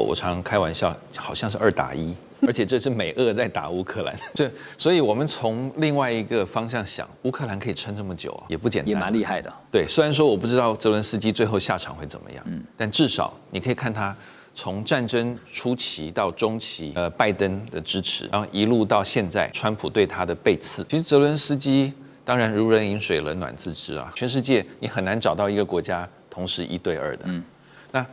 我常常开玩笑，好像是2打1，而且这是美俄在打乌克兰。所以我们从另外一个方向想，乌克兰可以撑这么久啊，也不简单，也蛮厉害的。对，虽然说我不知道泽伦斯基最后下场会怎么样，但至少你可以看他从战争初期到中期，拜登的支持，然后一路到现在，川普对他的背刺。其实泽伦斯基当然如人饮水，冷暖自知啊。全世界你很难找到一个国家同时1对2的。那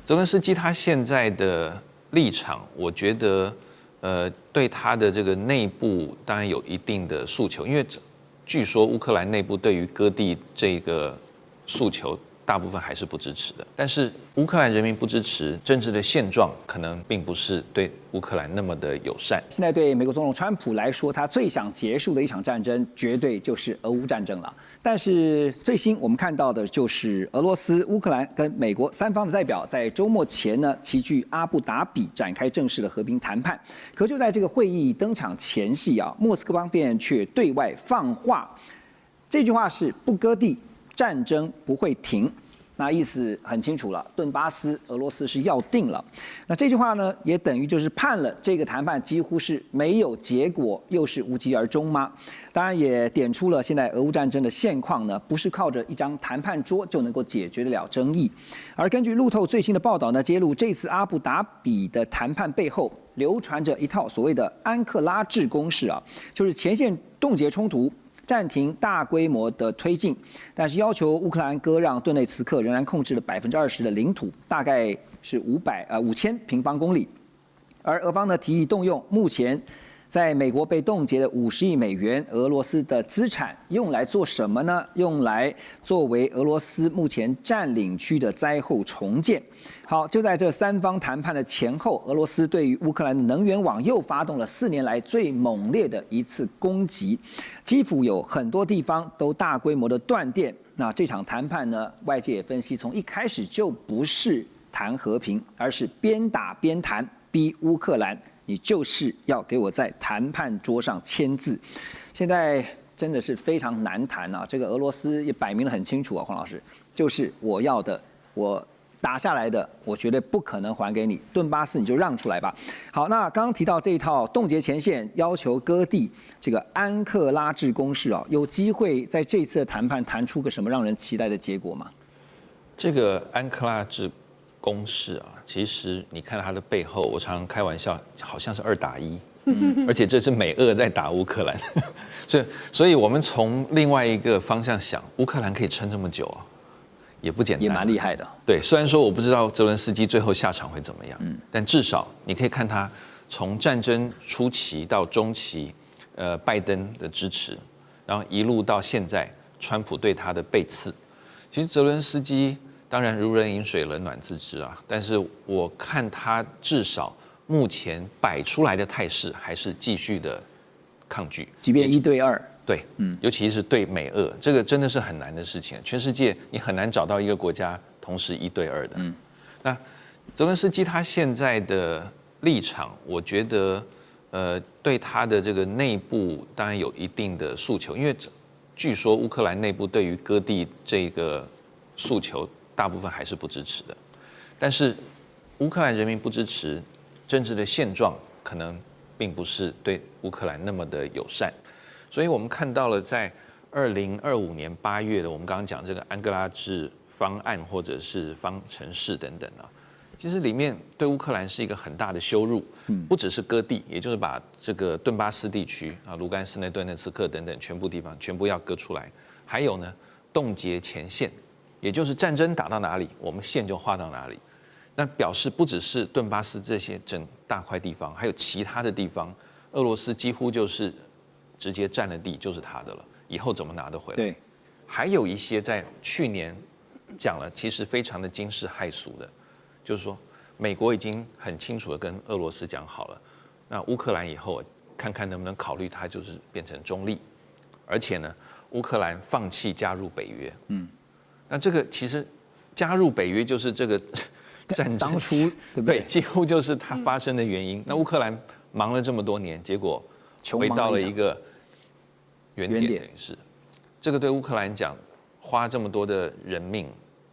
泽伦斯基他现在的立场，我觉得，对他的这个内部当然有一定的诉求，因为据说乌克兰内部对于割地这个诉求，大部分还是不支持的。但是乌克兰人民不支持，政治的现状可能并不是对乌克兰那么的友善。现在对美国总统川普来说，他最想结束的一场战争，绝对就是俄乌战争了。但是最新我们看到的就是俄罗斯、乌克兰跟美国3方的代表在周末前呢，齐聚阿布达比展开正式的和平谈判。可就在这个会议登场前夕啊，莫斯科方面却对外放话，这句话是不割地，战争不会停。那意思很清楚了，顿巴斯俄罗斯是要定了。那这句话呢，也等于就是判了这个谈判几乎是没有结果，又是无疾而终吗？当然也点出了现在俄乌战争的现况呢，不是靠着一张谈判桌就能够解决得了争议。而根据路透最新的报道呢，揭露这次阿布达比的谈判背后流传着一套所谓的安克拉治公式啊，就是前线冻结冲突，暂停大规模的推进，但是要求乌克兰割让顿内茨克仍然控制了20%的领土，大概是5000平方公里。而俄方呢提议动用目前在美国被冻结的50亿美元俄罗斯的资产，用来做什么呢？用来作为俄罗斯目前占领区的灾后重建。好，就在这3方谈判的前后，俄罗斯对于乌克兰的能源网又发动了4年来最猛烈的一次攻击。基辅有很多地方都大规模的断电。那这场谈判呢，外界也分析，从一开始就不是谈和平，而是边打边谈，逼乌克兰，你就是要给我在谈判桌上签字。现在真的是非常难谈啊！这个俄罗斯也摆明了很清楚啊，黄老师，就是我要的，我打下来的，我绝对不可能还给你。顿巴斯你就让出来吧。好，那刚刚提到这一套冻结前线、要求割地这个安克拉治公式啊，有机会在这次的谈判谈出个什么让人期待的结果吗？这个安克拉治公式啊，其实你看它的背后，我常常开玩笑，好像是2打1，而且这是美俄在打乌克兰。所以我们从另外一个方向想，乌克兰可以撑这么久啊，也不简单，也蛮厉害的。对，虽然说我不知道泽伦斯基最后下场会怎么样，但至少你可以看他从战争初期到中期，拜登的支持，然后一路到现在，川普对他的背刺。其实泽伦斯基当然如人饮水，冷暖自知啊，但是我看他至少目前摆出来的态势还是继续的抗拒，即便1对2。对，尤其是对美俄，这个真的是很难的事情。全世界你很难找到一个国家同时1对2的。那泽伦斯基他现在的立场，我觉得，对他的这个内部当然有一定的诉求，因为据说乌克兰内部对于割地这个诉求，大部分还是不支持的。但是乌克兰人民不支持，政治的现状可能并不是对乌克兰那么的友善。所以我们看到了，在2025年8月的，我们刚刚讲这个安哥拉治方案或者是方程式等等啊，其实里面对乌克兰是一个很大的羞辱，不只是割地，也就是把这个顿巴斯地区啊、卢甘斯内、顿涅茨克等等全部地方全部要割出来，还有呢，冻结前线，也就是战争打到哪里，我们线就画到哪里。那表示不只是顿巴斯这些整大块地方，还有其他的地方，俄罗斯几乎就是直接占了地，就是他的了，以后怎么拿得回来？对，还有一些在去年讲了，其实非常的惊世骇俗的，就是说美国已经很清楚的跟俄罗斯讲好了，那乌克兰以后看看能不能考虑它就是变成中立，而且呢，乌克兰放弃加入北约。那这个其实加入北约就是这个战争当初对不对？对，几乎就是它发生的原因。那乌克兰忙了这么多年，结果回到了一个原点，等于是这个对乌克兰讲，花这么多的人命、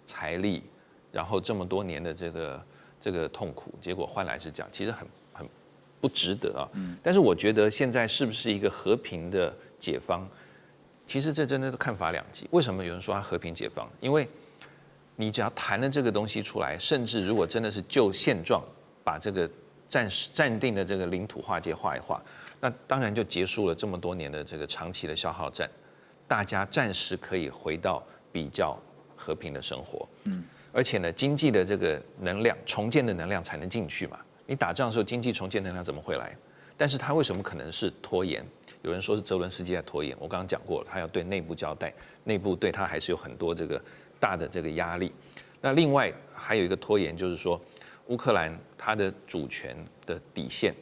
财力，然后这么多年的这这个痛苦，结果换来是这样，其实很不值得啊。但是我觉得现在是不是一个和平的解放，其实这真的是看法两极。为什么有人说它和平解放？因为你只要谈了这个东西出来，甚至如果真的是就现状把这个暂定的这个领土划界画一画，那当然就结束了这么多年的这个长期的消耗战，大家暂时可以回到比较和平的生活。而且呢，经济的这个能量重建的能量才能进去嘛。你打仗的时候，经济重建能量怎么会来？但是它为什么可能是拖延？有人说是泽伦斯基在拖延，我刚刚讲过了，他要对内部交代，内部对他还是有很多这个大的这个压力。那另外还有一个拖延，就是说乌克兰它的主权的底线，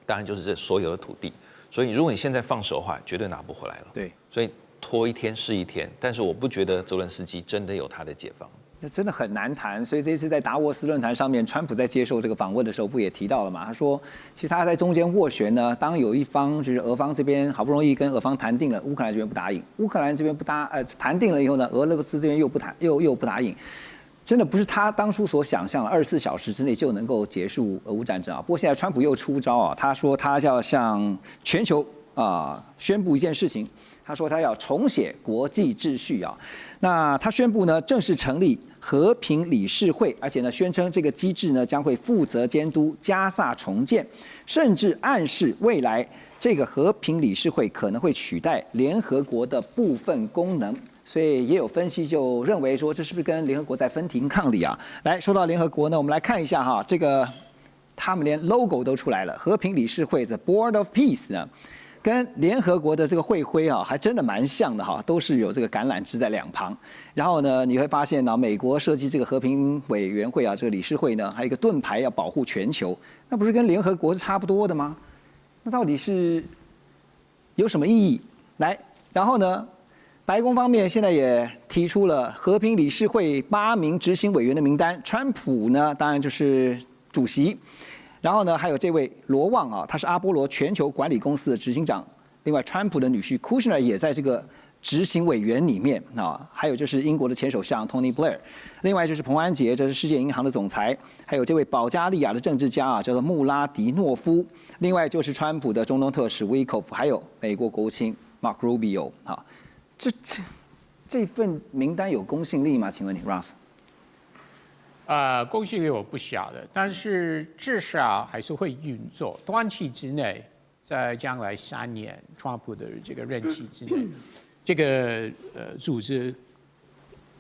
当然就是这所有的土地。所以如果你现在放手的话，绝对拿不回来了。对，所以拖一天是一天，但是我不觉得泽伦斯基真的有他的解放。这真的很难谈，所以这次在达沃斯论坛上面，川普在接受这个访问的时候，不也提到了嘛？他说，其实他在中间斡旋呢，当有一方就是俄方这边好不容易跟俄方谈定了，乌克兰这边不答应，乌克兰这边谈定了以后呢，俄罗斯这边又不答应，真的不是他当初所想象的24小时之内就能够结束俄乌战争啊。不过现在川普又出招啊，他说他要向全球宣布一件事情。他说他要重写国际秩序啊，那他宣布呢正式成立和平理事会，而且呢宣称这个机制呢将会负责监督加萨重建，甚至暗示未来这个和平理事会可能会取代联合国的部分功能。所以也有分析就认为说，这是不是跟联合国在分庭抗礼啊？来说到联合国呢，我们来看一下哈，这个他们连 logo 都出来了，和平理事会 The Board of Peace 呢。跟联合国的这个会徽啊，还真的蛮像的哈，都是有这个橄榄枝在两旁。然后呢，你会发现呢，美国设计这个和平委员会啊，这个理事会呢，还有一个盾牌要保护全球，那不是跟联合国是差不多的吗？那到底是有什么意义？来，然后呢，白宫方面现在也提出了和平理事会8名执行委员的名单，川普呢，当然就是主席。然后呢，还有这位罗旺啊，他是阿波罗全球管理公司的执行长。另外，川普的女婿 Kushner 也在这个执行委员里面啊。还有就是英国的前首相 Tony Blair。另外就是彭安杰，这是世界银行的总裁。还有这位保加利亚的政治家啊，叫做穆拉迪诺夫。另外就是川普的中东特使 Witkoff， 还有美国国务卿 Mark Rubio 啊。这份名单有公信力吗？请问你 ，Ross？公信力我不晓得，但是至少还是会运作。短期之内，在将来3年，川普的这个任期之内，这个组织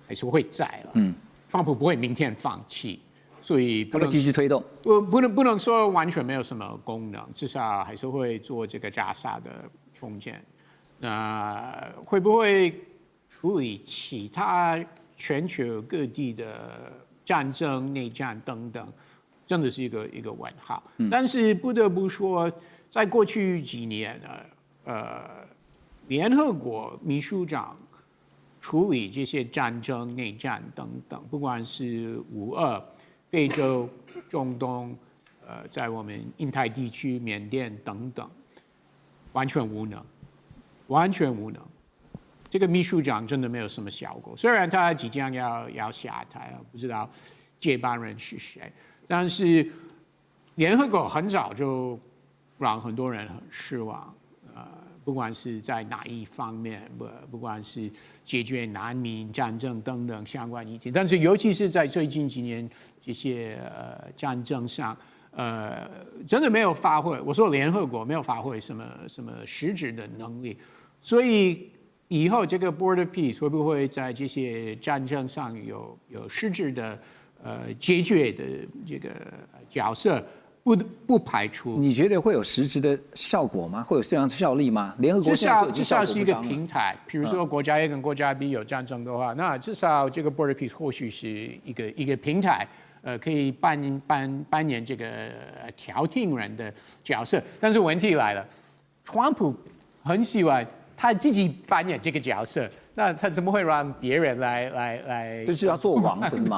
还是会在了。川普不会明天放弃，所以不能继续推动。不能说完全没有什么功能，至少还是会做这个加沙的重建。那会不会处理其他全球各地的战争、内战等等，真的是一个问号。但是不得不说，在过去几年联合国秘书长处理这些战争、内战等等，不管是5·2、非洲、中东，在我们印太地区、缅甸等等，完全无能，完全无能。这个秘书长真的没有什么效果，虽然他即将要下台，不知道接班人是谁，但是联合国很早就让很多人很失望，不管是在哪一方面，不管是解决难民、战争等等相关议题，但是尤其是在最近几年这些战争上，真的没有发挥。我说联合国没有发挥什么实质的能力，所以以后这个 Board of Peace 会不会在这些战争上有实质的解决的这个角色？不排除。你觉得会有实质的效果吗？会有这样的效力吗？联合国至少是一个平台，比如说国家 A 跟国家 B 有战争的话，那至少这个 Board of Peace 或许是一个平台，可以扮演这个调停人的角色。但是问题来了，川普很喜欢他自己扮演这个角色，那他怎么会让别人来？就是要做王，不是吗？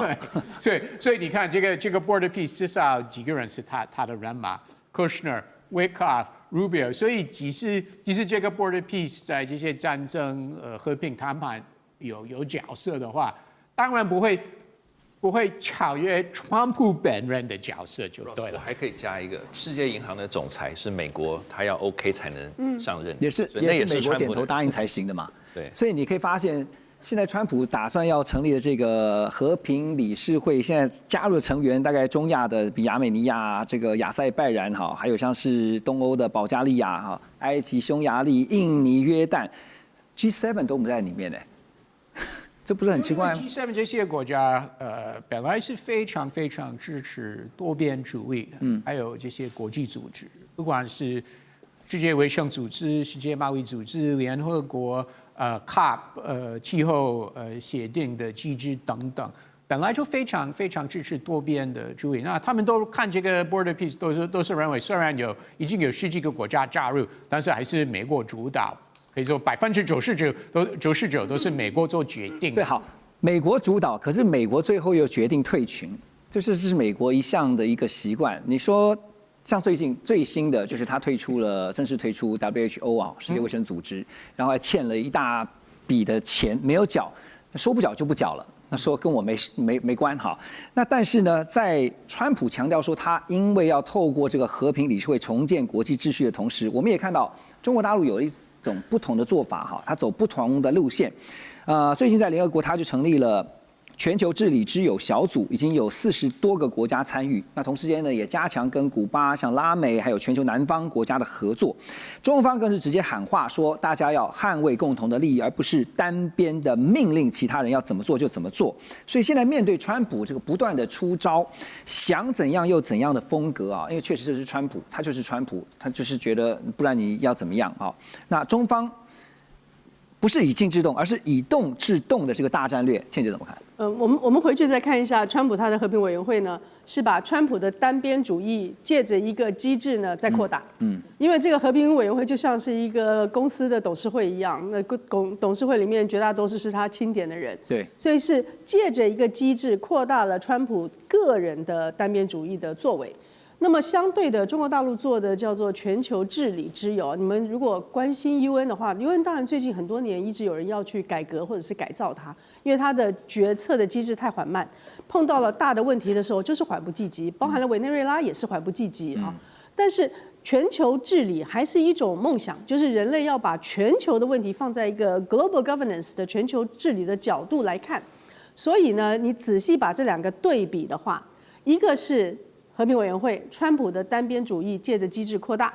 对，所以你看这个 Board of Peace 至少几个人是他的人马 ，Kushner、Witkoff、Rubio， 所以即使这个 Board of Peace 在这些战争和平谈判有角色的话，当然不会不会超越川普本人的角色就对了。我还可以加一个，世界银行的总裁是美国，他要 OK 才能上任，也是美国点头答应才行的嘛。对，所以你可以发现，现在川普打算要成立的这个和平理事会，现在加入的成员大概中亚的比亚美尼亚、这个亚塞拜然哈，还有像是东欧的保加利亚哈、埃及、匈牙利、印尼、约旦 ，G7 都不在里面呢。这不是很奇怪吗？G7 这些国家，本来是非常非常支持多边主义，还有这些国际组织，不管是世界卫生组织、世界贸易组织、联合国、COP、气候协定的机制等等，本来就非常非常支持多边的主义。那他们都看这个 Border Peace，都是认为，虽然已经有10几个国家加入，但是还是美国主导。可以说99%都是美国做决定。对，好，美国主导，可是美国最后又决定退群，这是美国一向的一个习惯。你说，像最新的就是他正式退出 WHO 啊，世界卫生组织，然后还欠了一大笔的钱没有缴，说不缴就不缴了。那说跟我没关哈。那但是呢，在川普强调说他因为要透过这个和平理事会重建国际秩序的同时，我们也看到中国大陆有一种不同的做法哈，他走不同的路线。最近在联合国，他就成立了全球治理之友小组，已经有40多个国家参与。那同时间呢，也加强跟古巴、像拉美还有全球南方国家的合作。中方更是直接喊话说，大家要捍卫共同的利益，而不是单边的命令其他人要怎么做就怎么做。所以现在面对川普这个不断的出招，想怎样又怎样的风格啊，因为确实这是川普，他就是川普，他就是觉得不然你要怎么样啊？那中方不是以静制动，而是以动制动的这个大战略，倩姐怎么看？我们回去再看一下川普他的和平委员会呢，是把川普的单边主义借着一个机制呢在扩大。因为这个和平委员会就像是一个公司的董事会一样，那董事会里面绝大多数是他钦点的人。对，所以是借着一个机制扩大了川普个人的单边主义的作为。那么相对的，中国大陆做的叫做全球治理之友。你们如果关心 UN 的话 ，UN 当然最近很多年一直有人要去改革或者是改造它，因为它的决策的机制太缓慢，碰到了大的问题的时候就是缓不济急，包含了委内瑞拉也是缓不济急啊。但是全球治理还是一种梦想，就是人类要把全球的问题放在一个 global governance 的全球治理的角度来看。所以呢，你仔细把这两个对比的话，一个是和平委员会，川普的单边主义借着机制扩大；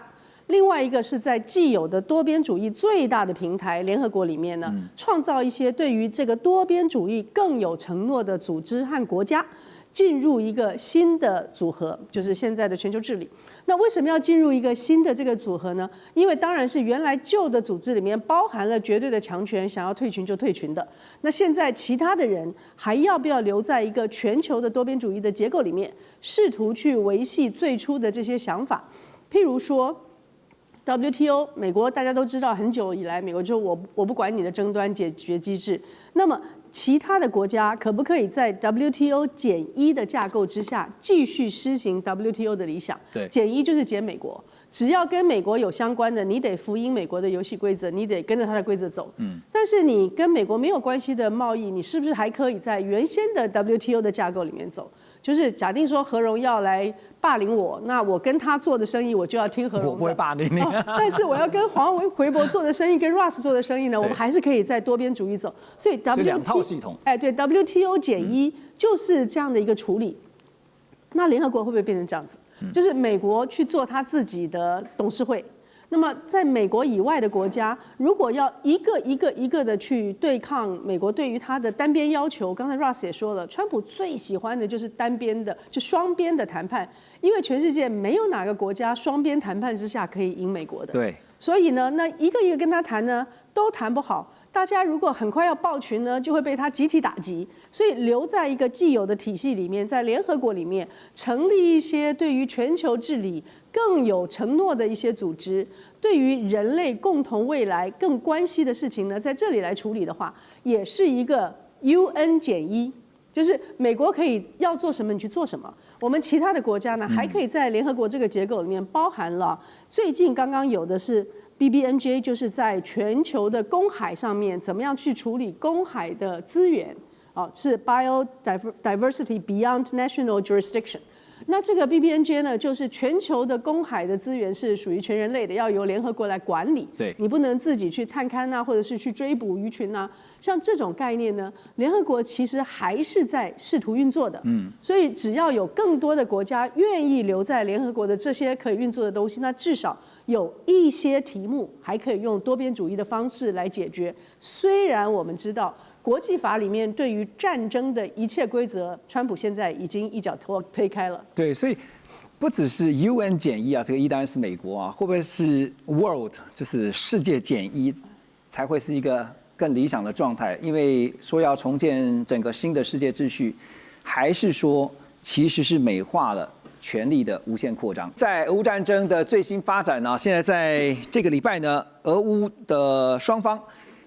另外一个是在既有的多边主义最大的平台联合国里面呢，创造一些对于这个多边主义更有承诺的组织和国家，进入一个新的组合，就是现在的全球治理。那为什么要进入一个新的这个组合呢？因为当然是原来旧的组织里面包含了绝对的强权，想要退群就退群的。那现在其他的人还要不要留在一个全球的多边主义的结构里面，试图去维系最初的这些想法？譬如说 WTO， 美国大家都知道，很久以来美国就我不管你的争端解决机制，那么其他的国家可不可以在 WTO 减一的架构之下继续施行 WTO 的理想？对，减一就是减美国，只要跟美国有相关的，你得符应美国的游戏规则，你得跟着它的规则走。但是你跟美国没有关系的贸易，你是不是还可以在原先的 WTO 的架构里面走？就是假定说何荣要来霸凌我，那我跟他做的生意我就要听何荣的。我不会霸凌你，但是我要跟黄回博做的生意，跟 Ross 做的生意呢，我们还是可以在多边主义走。所以 两套系统，对 WTO 减一就是这样的一个处理。那联合国会不会变成这样子？就是美国去做他自己的董事会。那么，在美国以外的国家，如果要一个的去对抗美国对于他的单边要求，刚才 Ross 也说了，川普最喜欢的就是单边的，就双边的谈判，因为全世界没有哪个国家双边谈判之下可以赢美国的。对，所以呢，那一个跟他谈呢，都谈不好。大家如果很快要爆群呢，就会被他集体打击。所以留在一个既有的体系里面，在联合国里面成立一些对于全球治理更有承诺的一些组织，对于人类共同未来更关系的事情呢，在这里来处理的话，也是一个 UN 减一，就是美国可以要做什么你去做什么。我们其他的国家呢，还可以在联合国这个结构里面包含了最近刚刚有的是。BBNJ 就是在全球的公海上面，怎么样去处理公海的资源？是 Biodiversity Beyond National Jurisdiction。那这个 BBNJ 呢，就是全球的公海的资源是属于全人类的，要由联合国来管理。对，你不能自己去探勘啊，或者是去追捕鱼群啊。像这种概念呢，联合国其实还是在试图运作的。所以只要有更多的国家愿意留在联合国的这些可以运作的东西，那至少有一些题目还可以用多边主义的方式来解决。虽然我们知道，国际法里面对于战争的一切规则，川普现在已经一脚推开了。对，所以不只是 UN 减一啊，这个一当然是美国啊，会不会是 World 就是世界减一才会是一个更理想的状态？因为说要重建整个新的世界秩序，还是说其实是美化了权力的无限扩张？在俄乌战争的最新发展呢，现在在这个礼拜呢，俄乌的双方。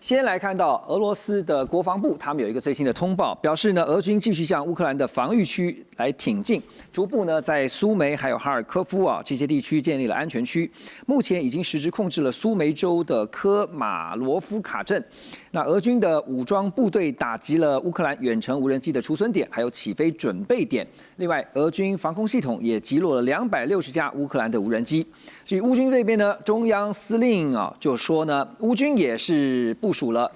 先来看到俄罗斯的国防部，他们有一个最新的通报，表示呢，俄军继续向乌克兰的防御区来挺进，逐步呢在苏梅还有哈尔科夫啊这些地区建立了安全区，目前已经实质控制了苏梅州的科马罗夫卡镇。那俄军的武装部队打击了乌克兰远程无人机的储存点，还有起飞准备点。另外，俄军防空系统也击落了260架乌克兰的无人机。至于乌军这边呢，中央司令啊就说呢，乌军也是部署了，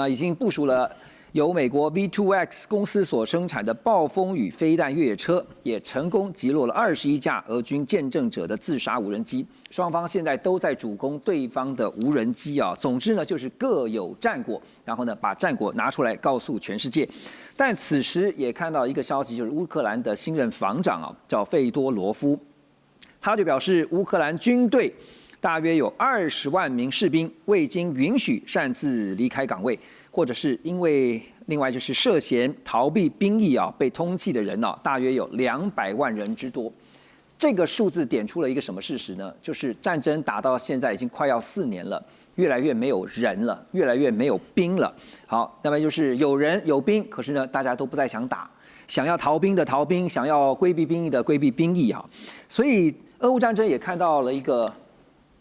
已经部署了由美国 V2X 公司所生产的暴风雨飞弹越野车，也成功击落了21架俄军见证者的自杀无人机。双方现在都在主攻对方的无人机啊，总之呢就是各有战果，然后呢把战果拿出来告诉全世界。但此时也看到一个消息，就是乌克兰的新任防长啊叫费多罗夫，他就表示乌克兰军队大约有20万名士兵未经允许擅自离开岗位，或者是因为另外就是涉嫌逃避兵役啊被通缉的人啊，大约有200万人之多。这个数字点出了一个什么事实呢？就是战争打到现在已经快要4年了，越来越没有人了，越来越没有兵了。好，那么就是有人有兵，可是呢，大家都不再想打，想要逃兵的逃兵，想要规避兵役的规避兵役啊。所以俄乌战争也看到了一个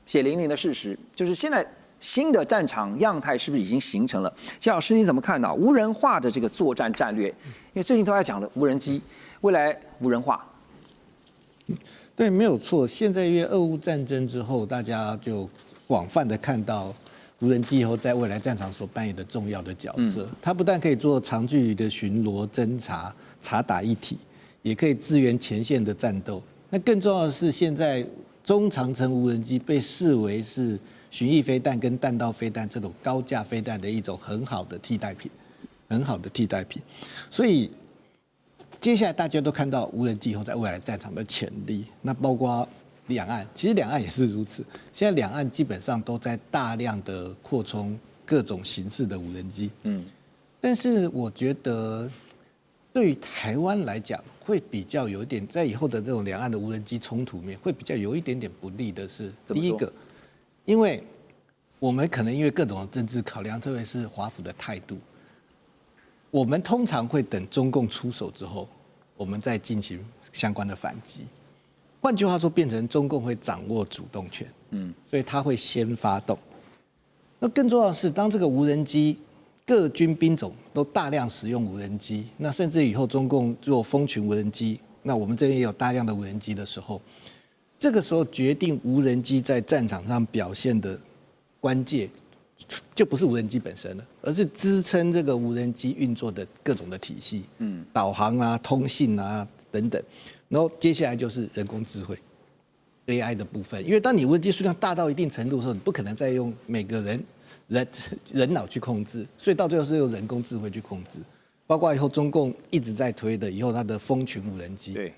血淋淋的事实，就是现在新的战场样态是不是已经形成了？姜老师你怎么看呢？无人化的这个作战战略，因为最近都在讲的无人机，未来无人化。对，没有错。现在因为俄乌战争之后，大家就广泛的看到无人机以后在未来战场所扮演的重要的角色。它不但可以做长距离的巡逻、侦察、察打一体，也可以支援前线的战斗。那更重要的是，现在中长程无人机被视为是巡弋飞弹跟弹道飞弹这种高价飞弹的一种很好的替代品，很好的替代品。所以接下来大家都看到无人机以后在未来战场的潜力，那包括两岸，其实两岸也是如此。现在两岸基本上都在大量的扩充各种形式的无人机，但是我觉得对于台湾来讲，会比较有一点在以后的这种两岸的无人机冲突面，会比较有一点点不利的是，第一个，因为我们可能因为各种的政治考量，特别是华府的态度。我们通常会等中共出手之后，我们再进行相关的反击。换句话说，变成中共会掌握主动权，所以他会先发动。那更重要的是，当这个无人机各军兵种都大量使用无人机，那甚至以后中共做蜂群无人机，那我们这边也有大量的无人机的时候，这个时候决定无人机在战场上表现的关键，就不是无人机本身了，而是支撑这个无人机运作的各种的体系，导航啊、通信啊等等。然后接下来就是人工智慧 AI 的部分，因为当你无人机数量大到一定程度的时候，你不可能再用每个人脑去控制，所以到最后是用人工智慧去控制。包括以后中共一直在推的以后它的蜂群无人机，对，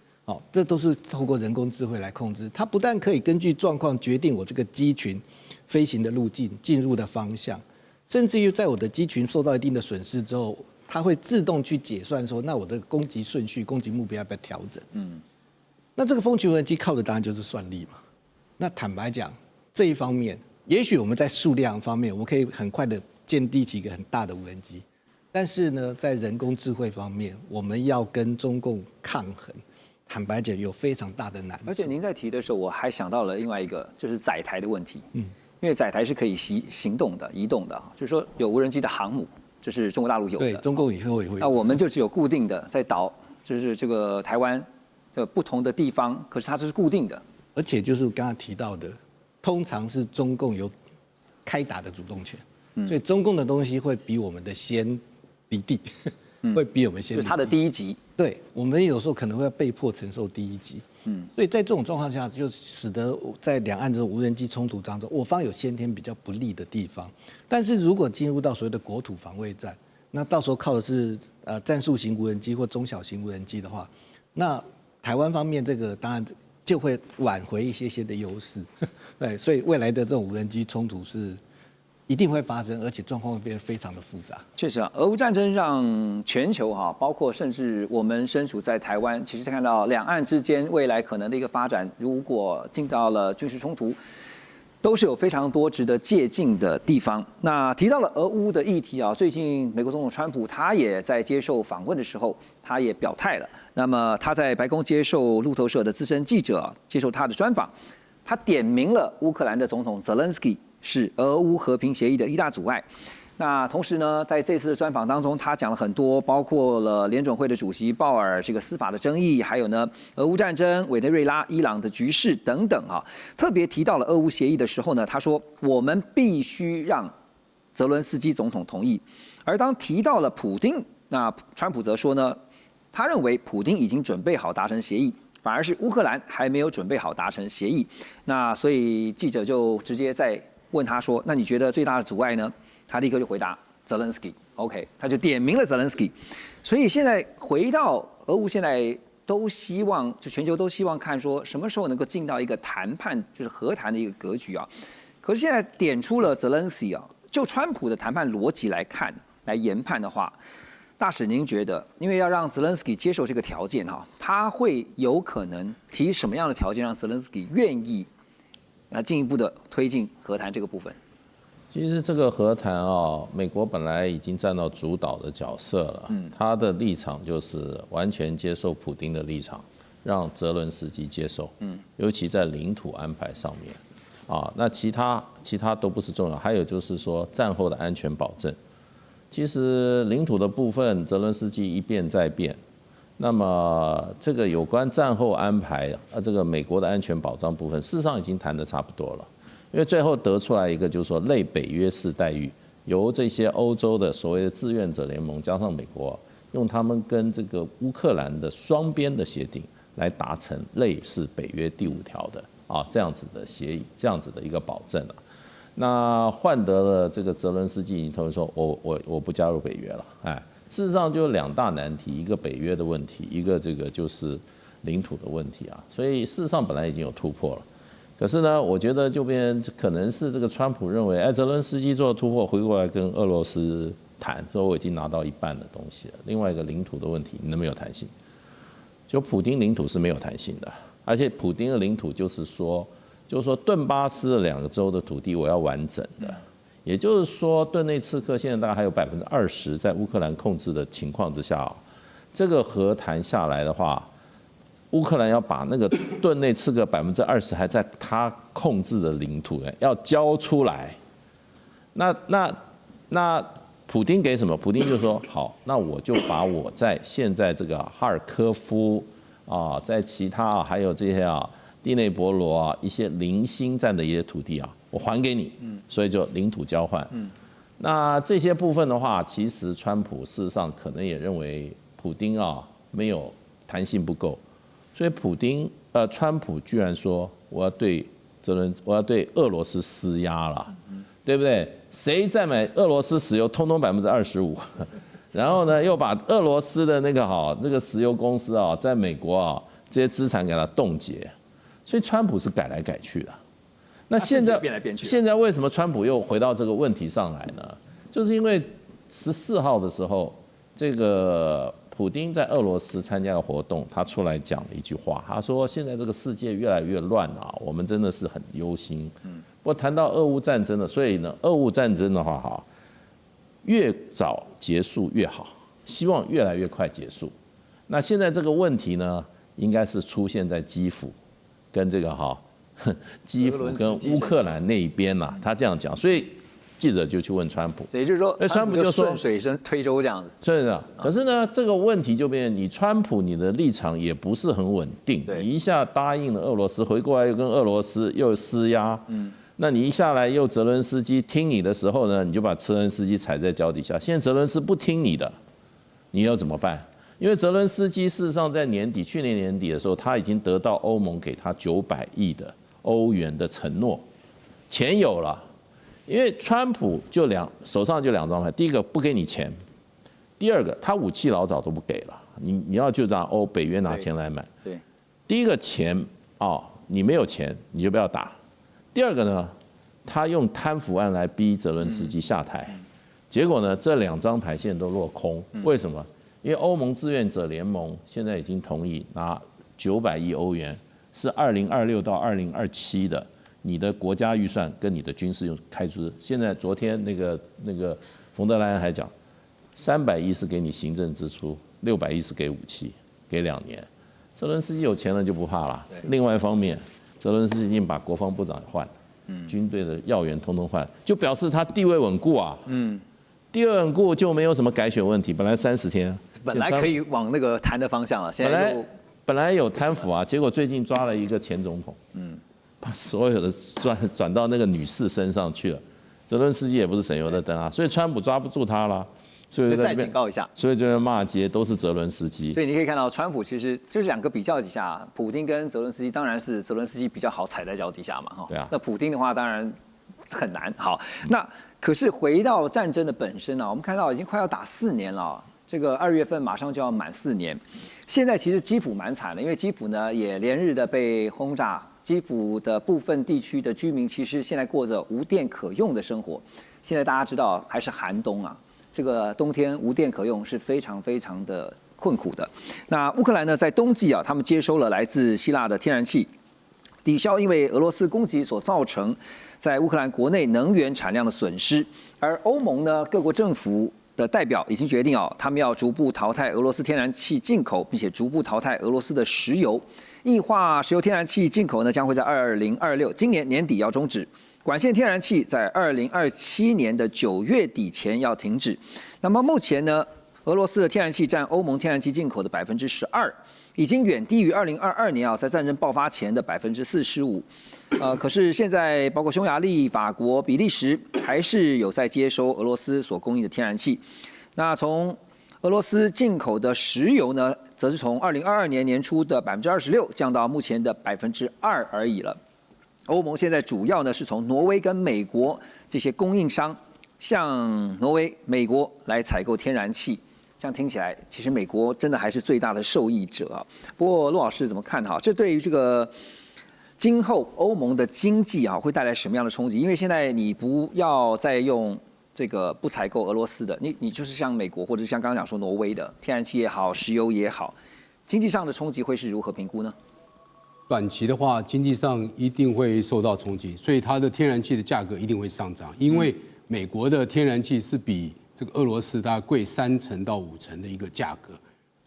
这都是透过人工智慧来控制。它不但可以根据状况决定我这个机群飞行的路径、进入的方向，甚至于在我的机群受到一定的损失之后，它会自动去解算说，那我的攻击顺序、攻击目标要不要调整？那这个蜂群无人机靠的当然就是算力嘛。那坦白讲，这一方面，也许我们在数量方面，我们可以很快的建立起一个很大的无人机，但是呢，在人工智慧方面，我们要跟中共抗衡，坦白讲有非常大的难度。而且您在提的时候，我还想到了另外一个，就是载台的问题。因为载台是可以行动的、移动的，就是说有无人机的航母，这是中国大陆有的。对，中共以后也会有。那我们就只有固定的在岛，就是这个台湾的不同的地方，可是它这是固定的。而且就是刚刚提到的，通常是中共有开打的主动权，所以中共的东西会比我们的先离地，会比我们先离地。就是它的第一级。对，我们有时候可能会被迫承受第一级。所以在这种状况下，就使得在两岸这种无人机冲突当中，我方有先天比较不利的地方。但是如果进入到所谓的国土防卫战，那到时候靠的是战术型无人机或中小型无人机的话，那台湾方面这个当然就会挽回一些的优势。对，所以未来的这种无人机冲突是一定会发生，而且状况会变得非常的复杂。确实啊，俄乌战争让全球包括甚至我们身处在台湾，其实看到两岸之间未来可能的一个发展，如果进到了军事冲突，都是有非常多值得借鉴的地方。那提到了俄乌的议题啊，最近美国总统川普他也在接受访问的时候，他也表态了。那么他在白宫接受路透社的资深记者接受他的专访，他点名了乌克兰的总统泽连斯基是俄乌和平协议的一大阻碍。那同时呢，在这次的专访当中，他讲了很多，包括了联准会的主席鲍尔这个司法的争议，还有呢俄乌战争、委内瑞拉、伊朗的局势等等啊。特别提到了俄乌协议的时候呢，他说我们必须让泽伦斯基总统同意。而当提到了普丁，那川普则说呢，他认为普丁已经准备好达成协议，反而是乌克兰还没有准备好达成协议。那所以记者就直接在问他说，那你觉得最大的阻碍呢？他立刻就回答泽连斯基 ，OK， 他就点名了泽连斯基。所以现在回到俄乌，现在都希望，就全球都希望看说什么时候能够进到一个谈判，就是和谈的一个格局啊。可是现在点出了泽连斯基啊，就川普的谈判逻辑来看，来研判的话，大使您觉得，因为要让泽连斯基接受这个条件哈，他会有可能提什么样的条件让泽连斯基愿意进一步的推进和谈这个部分？其实这个和谈美国本来已经占到主导的角色了，他的立场就是完全接受普丁的立场，让泽伦斯基接受，尤其在领土安排上面，那其他都不是重要，还有就是说战后的安全保证，其实领土的部分泽伦斯基一变再变，那么这个有关战后安排这个美国的安全保障部分，事实上已经谈得差不多了。因为最后得出来一个就是说类北约式待遇，由这些欧洲的所谓的志愿者联盟加上美国，用他们跟这个乌克兰的双边的协定来达成类似北约第5条的这样子的协议，这样子的一个保证那换得了这个泽伦斯基他说我不加入北约了，事实上就2大难题，一个北约的问题，一个这个就是领土的问题所以事实上本来已经有突破了。可是呢，我觉得就变可能是这个川普认为，泽伦斯基做突破，回过来跟俄罗斯谈，说我已经拿到一半的东西了。另外一个领土的问题，你能没有弹性？就普丁领土是没有弹性的，而且普丁的领土就是说顿巴斯2个州的土地我要完整的，也就是说顿内刺客现在大概还有20%在乌克兰控制的情况之下，这个和谈下来的话。乌克兰要把那个顿内刺客20%还在他控制的领土要交出来，那普丁给什么？普丁就说好，那我就把我在现在这个哈尔科夫在其他还有这些第内伯罗一些零星占的一些土地我还给你，所以就领土交换。那这些部分的话，其实川普事实上可能也认为普丁没有弹性不够。所以川普居然说我要对俄罗斯施压了，对不对？谁在买俄罗斯石油，通通25%，然后呢又把俄罗斯的那个这个石油公司在美国这些资产给它冻结，所以川普是改来改去的。那现在为什么川普又回到这个问题上来呢？就是因为14号的时候，这个。普丁在俄罗斯参加的活动，他出来讲了一句话，他说：“现在这个世界越来越乱我们真的是很忧心。”不过谈到俄乌战争了，所以呢，俄乌战争的话越早结束越好，希望越来越快结束。那现在这个问题呢，应该是出现在基辅跟这个基辅跟乌克兰那一边他这样讲，所以记者就去问川普，所以就是说，川普就说顺水推舟这样子。是的，可是呢，这个问题就变成你川普你的立场也不是很稳定，对你一下答应了俄罗斯，回过来又跟俄罗斯又施压，那你一下来又泽伦斯基听你的时候呢，你就把泽伦斯基踩在脚底下。现在泽伦斯基不听你的，你要怎么办？因为泽伦斯基事实上在去年年底的时候，他已经得到欧盟给他900亿的欧元的承诺，钱有了。因为川普手上就2张牌，第一个不给你钱，第二个他武器老早都不给了，你要就让北约拿钱来买。对，第一个钱你没有钱你就不要打。第二个呢，他用贪腐案来逼泽伦斯基下台，结果呢这2张牌现在都落空。为什么？因为欧盟志愿者联盟现在已经同意拿900亿欧元，是2026到2027的。你的国家预算跟你的军事用开支，现在昨天那个冯德莱恩还讲，300亿是给你行政支出，600亿是给武器，给2年。泽伦斯基有钱了就不怕了。另外一方面，泽伦斯基已经把国防部长也换了，军队的要员通通换，就表示他地位稳固啊。地位稳固就没有什么改选问题，本来30天，本来可以往那个谈的方向了，现在本来有贪腐啊，结果最近抓了一个前总统，把所有的转到那个女士身上去了。泽伦斯基也不是省油的灯啊，所以川普抓不住他了，所以再警告一下，所以这边骂街都是泽伦斯基。所以你可以看到，川普其实就是2个比较底下，普丁跟泽伦斯基，当然是泽伦斯基比较好踩在脚底下嘛，哈。对啊。那普丁的话，当然很难。好，那可是回到战争的本身啊，我们看到已经快要打4年了。这个2月份马上就要满4年，现在其实基辅蛮惨的，因为基辅呢也连日的被轰炸，基辅的部分地区的居民其实现在过着无电可用的生活。现在大家知道还是寒冬啊，这个冬天无电可用是非常非常的困苦的。那乌克兰呢，在冬季啊，他们接收了来自希腊的天然气，抵消因为俄罗斯攻击所造成在乌克兰国内能源产量的损失。而欧盟呢，各国政府的代表已经决定他们要逐步淘汰俄罗斯天然气进口，并且逐步淘汰俄罗斯的石油。液化石油天然气进口呢，将会在2026今年年底要终止。管线天然气在2027年的9月底前要停止。那么目前呢，俄罗斯的天然气占欧盟天然气进口的12%，已经远低于2022年在战争爆发前的45%。可是现在包括匈牙利、法国、比利时还是有在接收俄罗斯所供应的天然气。那从俄罗斯进口的石油呢，则是从2022年年初的26%降到目前的2%而已了。欧盟现在主要呢是从挪威跟美国这些供应商，向挪威、美国来采购天然气。这样听起来，其实美国真的还是最大的受益者啊。不过陆老师怎么看这对于这个今后欧盟的经济会带来什么样的冲击？因为现在你不要再用这个不采购俄罗斯的，你就是像美国或者像刚刚讲说挪威的天然气也好，石油也好，经济上的冲击会是如何评估呢？短期的话，经济上一定会受到冲击，所以它的天然气的价格一定会上涨。因为美国的天然气是比这个俄罗斯大概贵3成到5成的一个价格，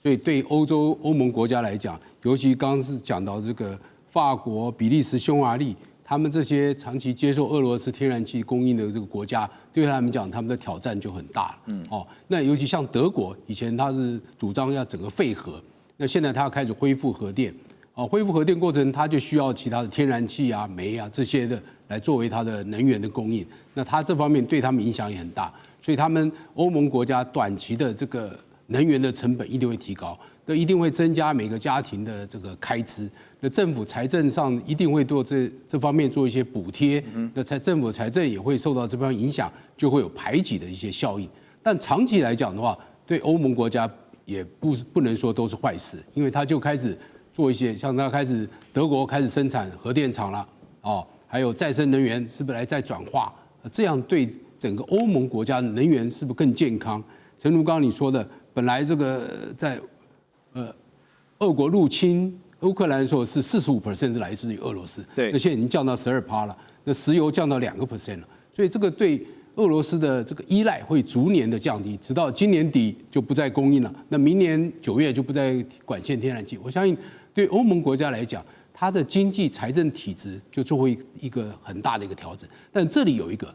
所以对欧盟国家来讲，尤其刚刚是讲到这个法国、比利时、匈牙利，他们这些长期接受俄罗斯天然气供应的这个国家，对他们讲，他们的挑战就很大了。那尤其像德国，以前他是主张要整个废核，那现在他要开始恢复核电。恢复核电过程，它就需要其他的天然气啊、煤啊这些的来作为它的能源的供应。那它这方面对他们影响也很大，所以他们欧盟国家短期的这个能源的成本一定会提高，那一定会增加每个家庭的这个开支。那政府财政上一定会做这方面做一些补贴，那政府财政也会受到这方面影响，就会有排挤的一些效应。但长期来讲的话，对欧盟国家也不能说都是坏事，因为它就开始做一些，像德国开始生产核电厂了，还有再生能源是不是来再转化？这样对整个欧盟国家的能源是不是更健康？诚如刚刚你说的，本来这个在俄国入侵乌克兰的时候是45% 是来自于俄罗斯，对，那现在已经降到12%了，那石油降到2% 了，所以这个对俄罗斯的这个依赖会逐年的降低，直到今年底就不再供应了，那明年9月就不再管线天然气。我相信对欧盟国家来讲，它的经济财政体制就做会一个很大的一个调整。但这里有一个，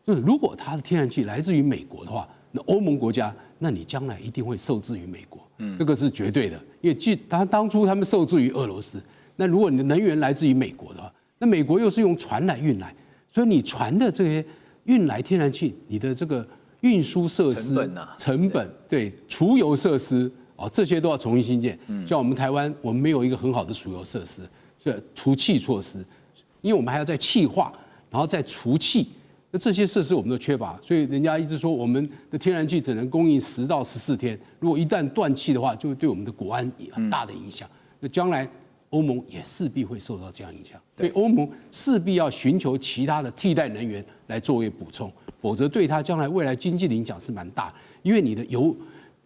就是如果它的天然气来自于美国的话，那欧盟国家，那你将来一定会受制于美国，这个是绝对的。因为当初他们受制于俄罗斯，那如果你的能源来自于美国的话，那美国又是用船来运来，所以你船的这些运来天然气，你的这个运输设施成本对储油设施这些都要重新新建。像我们台湾，我们没有一个很好的储油设施，除气措施，因为我们还要再气化，然后再除气。那这些设施我们都缺乏，所以人家一直说我们的天然气只能供应10到14天，如果一旦断气的话，就会对我们的国安有很大的影响。那将来欧盟也势必会受到这样影响，所以欧盟势必要寻求其他的替代能源来作为补充，否则对它将来未来经济的影响是蛮大的。因为你的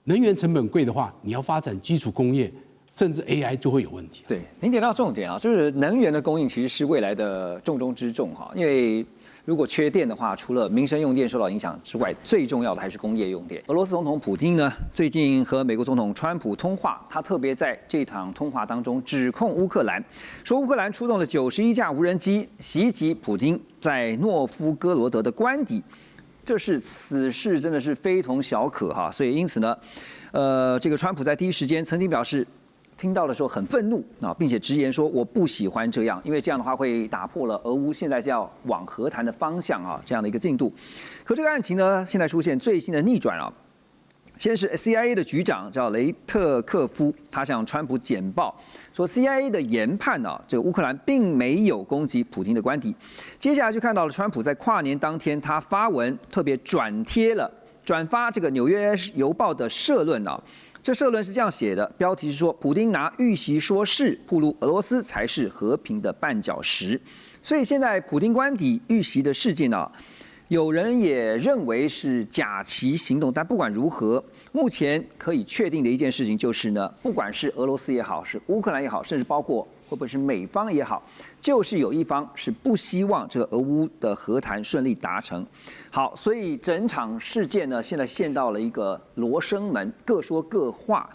能源成本贵的话，你要发展基础工业，甚至 AI 就会有问题。对，您点到重点啊，就是能源的供应其实是未来的重中之重哈，因为如果缺电的话，除了民生用电受到影响之外，最重要的还是工业用电。俄罗斯总统普丁呢，最近和美国总统川普通话，他特别在这场通话当中指控乌克兰，说乌克兰出动了91架无人机袭击普丁在诺夫哥罗德的官邸，此事真的是非同小可哈。所以因此呢，这个川普在第一时间曾经表示，听到的时候很愤怒啊，并且直言说我不喜欢这样，因为这样的话会打破了俄乌现在是要往和谈的方向啊这样的一个进度。可这个案情呢，现在出现最新的逆转啊。先是 CIA 的局长叫雷特克夫，他向川普简报说 CIA 的研判啊，这个乌克兰并没有攻击普丁的官邸。接下来就看到了川普在跨年当天，他发文特别转发这个《纽约邮报》的社论啊。这社论是这样写的，标题是说普丁拿遇袭说事，暴露俄罗斯才是和平的绊脚石。所以现在普丁官邸遇袭的事件呢，有人也认为是假旗行动，但不管如何，目前可以确定的一件事情就是呢，不管是俄罗斯也好，是乌克兰也好，甚至包括会不会是美方也好，就是有一方是不希望这个俄乌的和谈顺利达成。好，所以整场事件呢，现在陷到了一个罗生门，各说各话。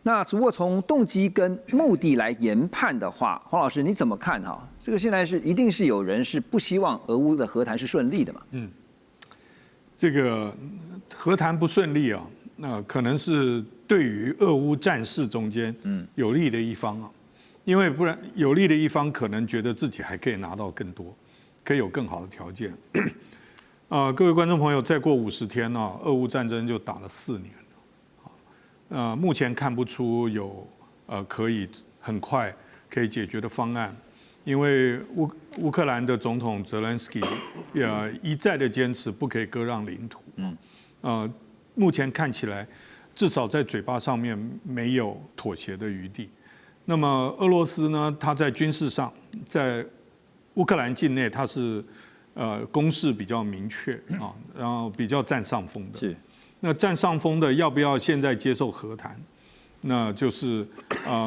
那如果从动机跟目的来研判的话，黄老师你怎么看哈？这个现在一定是有人是不希望俄乌的和谈是顺利的嘛？这个和谈不顺利啊，那可能是对于俄乌战事中间有利的一方啊，因为不然有利的一方可能觉得自己还可以拿到更多，可以有更好的条件。各位观众朋友，再过50天呢，俄乌战争就打了4年了，目前看不出有可以很快可以解决的方案，因为乌克兰的总统泽连斯基一再的坚持不可以割让领土，目前看起来至少在嘴巴上面没有妥协的余地。那么俄罗斯呢，它在军事上，在乌克兰境内，它是攻势比较明确啊，然后比较占上风的。是，那占上风的要不要现在接受和谈？那就是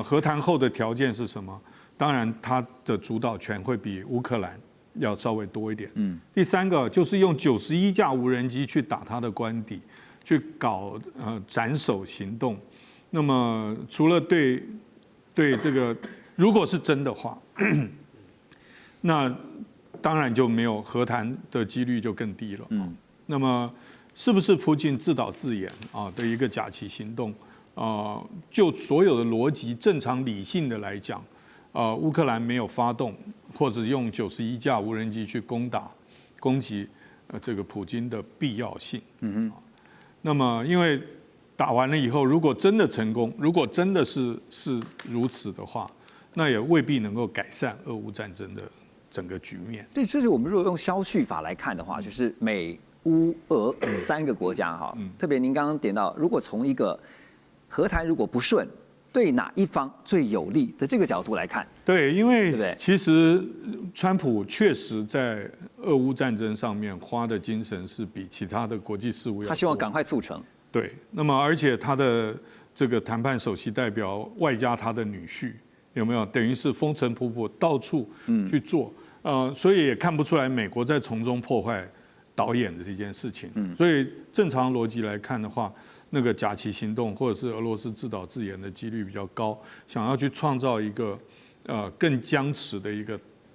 和谈后的条件是什么？当然，它的主导权会比乌克兰要稍微多一点。第三个就是用91架无人机去打它的官邸，去搞斩首行动。那么除了对这个，如果是真的话，那当然就没有和谈的几率就更低了。那么是不是普京自导自演的一个假期行动？就所有的逻辑正常理性的来讲，乌克兰没有发动或者用91架无人机去攻击这个普京的必要性。那么因为打完了以后，如果真的成功，如果真的是如此的话，那也未必能够改善俄乌战争的整个局面。对，所以我们如果用消序法来看的话，就是美、乌、俄3个国家哈，特别您刚刚点到，如果从一个和谈如果不顺，对哪一方最有利的这个角度来看，对，因为其实川普确实在俄乌战争上面花的精神是比其他的国际事务要多，他希望赶快促成。对，那么而且他的这个谈判首席代表外加他的女婿，有没有等于是风尘仆仆到处去做？所以也看不出来美国在从中破坏导演的这件事情。所以正常逻辑来看的话，那个假期行动或者是俄罗斯自导自演的几率比较高，想要去创造一个更僵持的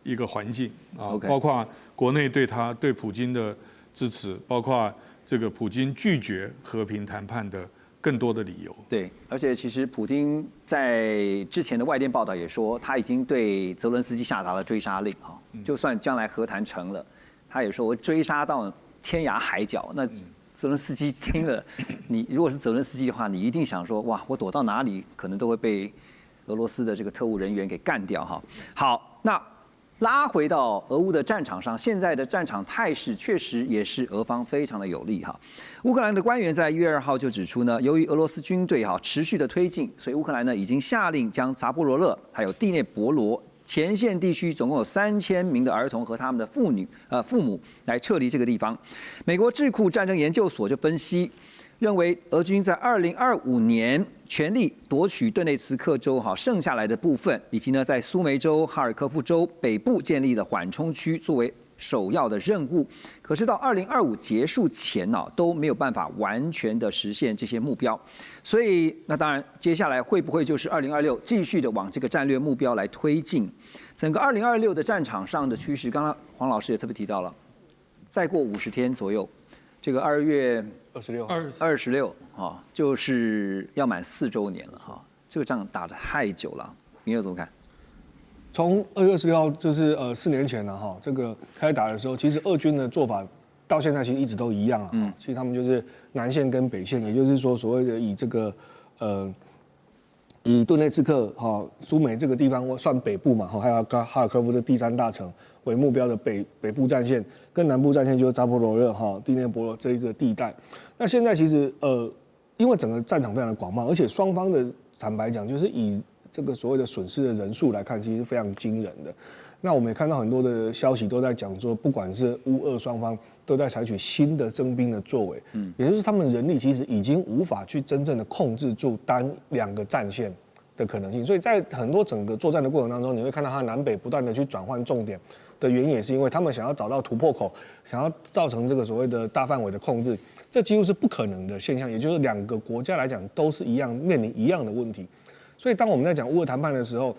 一个环境啊，包括国内对普京的支持，包括这个普京拒绝和平谈判的更多的理由。对，而且其实普丁在之前的外电报道也说，他已经对泽伦斯基下达了追杀令哈，就算将来和谈成了，他也说我追杀到天涯海角。那泽伦斯基听了，你如果是泽伦斯基的话，你一定想说，哇，我躲到哪里可能都会被俄罗斯的这个特务人员给干掉哈。好，那拉回到俄乌的战场上，现在的战场态势确实也是俄方非常的有利哈。乌克兰的官员在1月2号就指出呢，由于俄罗斯军队持续的推进，所以乌克兰呢已经下令将扎波罗热还有第聂伯罗前线地区总共有3000名的儿童和他们的父母来撤离这个地方。美国智库战争研究所就分析，认为俄军在2025年全力夺取顿内茨克州剩下来的部分，以及呢在苏梅州、哈尔科夫州北部建立了缓冲区作为首要的任务。可是到2025结束前都没有办法完全的实现这些目标。所以那当然接下来会不会就是2026继续的往这个战略目标来推进？整个2026的战场上的趋势，刚刚黄老师也特别提到了，再过50天左右，这个2月26就是要满4周年了哈。这个仗打得太久了，明佑怎么看？从2月26号就是4年前了哈，这个开打的时候，其实俄军的做法到现在其实一直都一样啊。其实他们就是南线跟北线，也就是说所谓的以这个以顿内茨克苏梅这个地方算北部嘛，还有哈尔科夫这第3大城为目标的北部战线，跟南部战线就是扎波罗热第聂伯罗这一个地带。那现在其实因为整个战场非常的广袤，而且双方的坦白讲，就是以这个所谓的损失的人数来看，其实非常惊人的。那我们也看到很多的消息都在讲说，不管是乌俄双方都在采取新的征兵的作为，也就是他们人力其实已经无法去真正的控制住2个战线的可能性。所以在很多整个作战的过程当中，你会看到它南北不断的去转换重点的原因，也是因为他们想要找到突破口，想要造成这个所谓的大范围的控制，这几乎是不可能的现象。也就是2个国家来讲都是一样面临一样的问题。所以当我们在讲乌俄谈判的时候，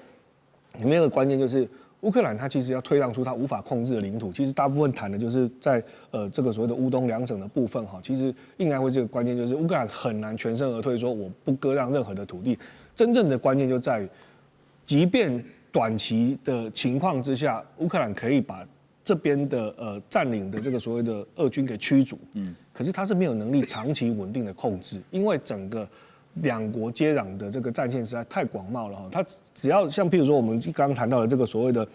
里面有个关键就是乌克兰它其实要退让出它无法控制的领土，其实大部分谈的就是在这个所谓的乌东2省的部分哈，其实应该会这个关键就是乌克兰很难全身而退，说我不割让任何的土地。真正的关键就在于，即便短期的情况之下，乌克兰可以把这边的占领的这个所谓的俄军给驱逐，可是它是没有能力长期稳定的控制，因为整个2国接壤的这个战线实在太广袤了哈。它只要像譬如说我们刚刚谈到的这个所谓的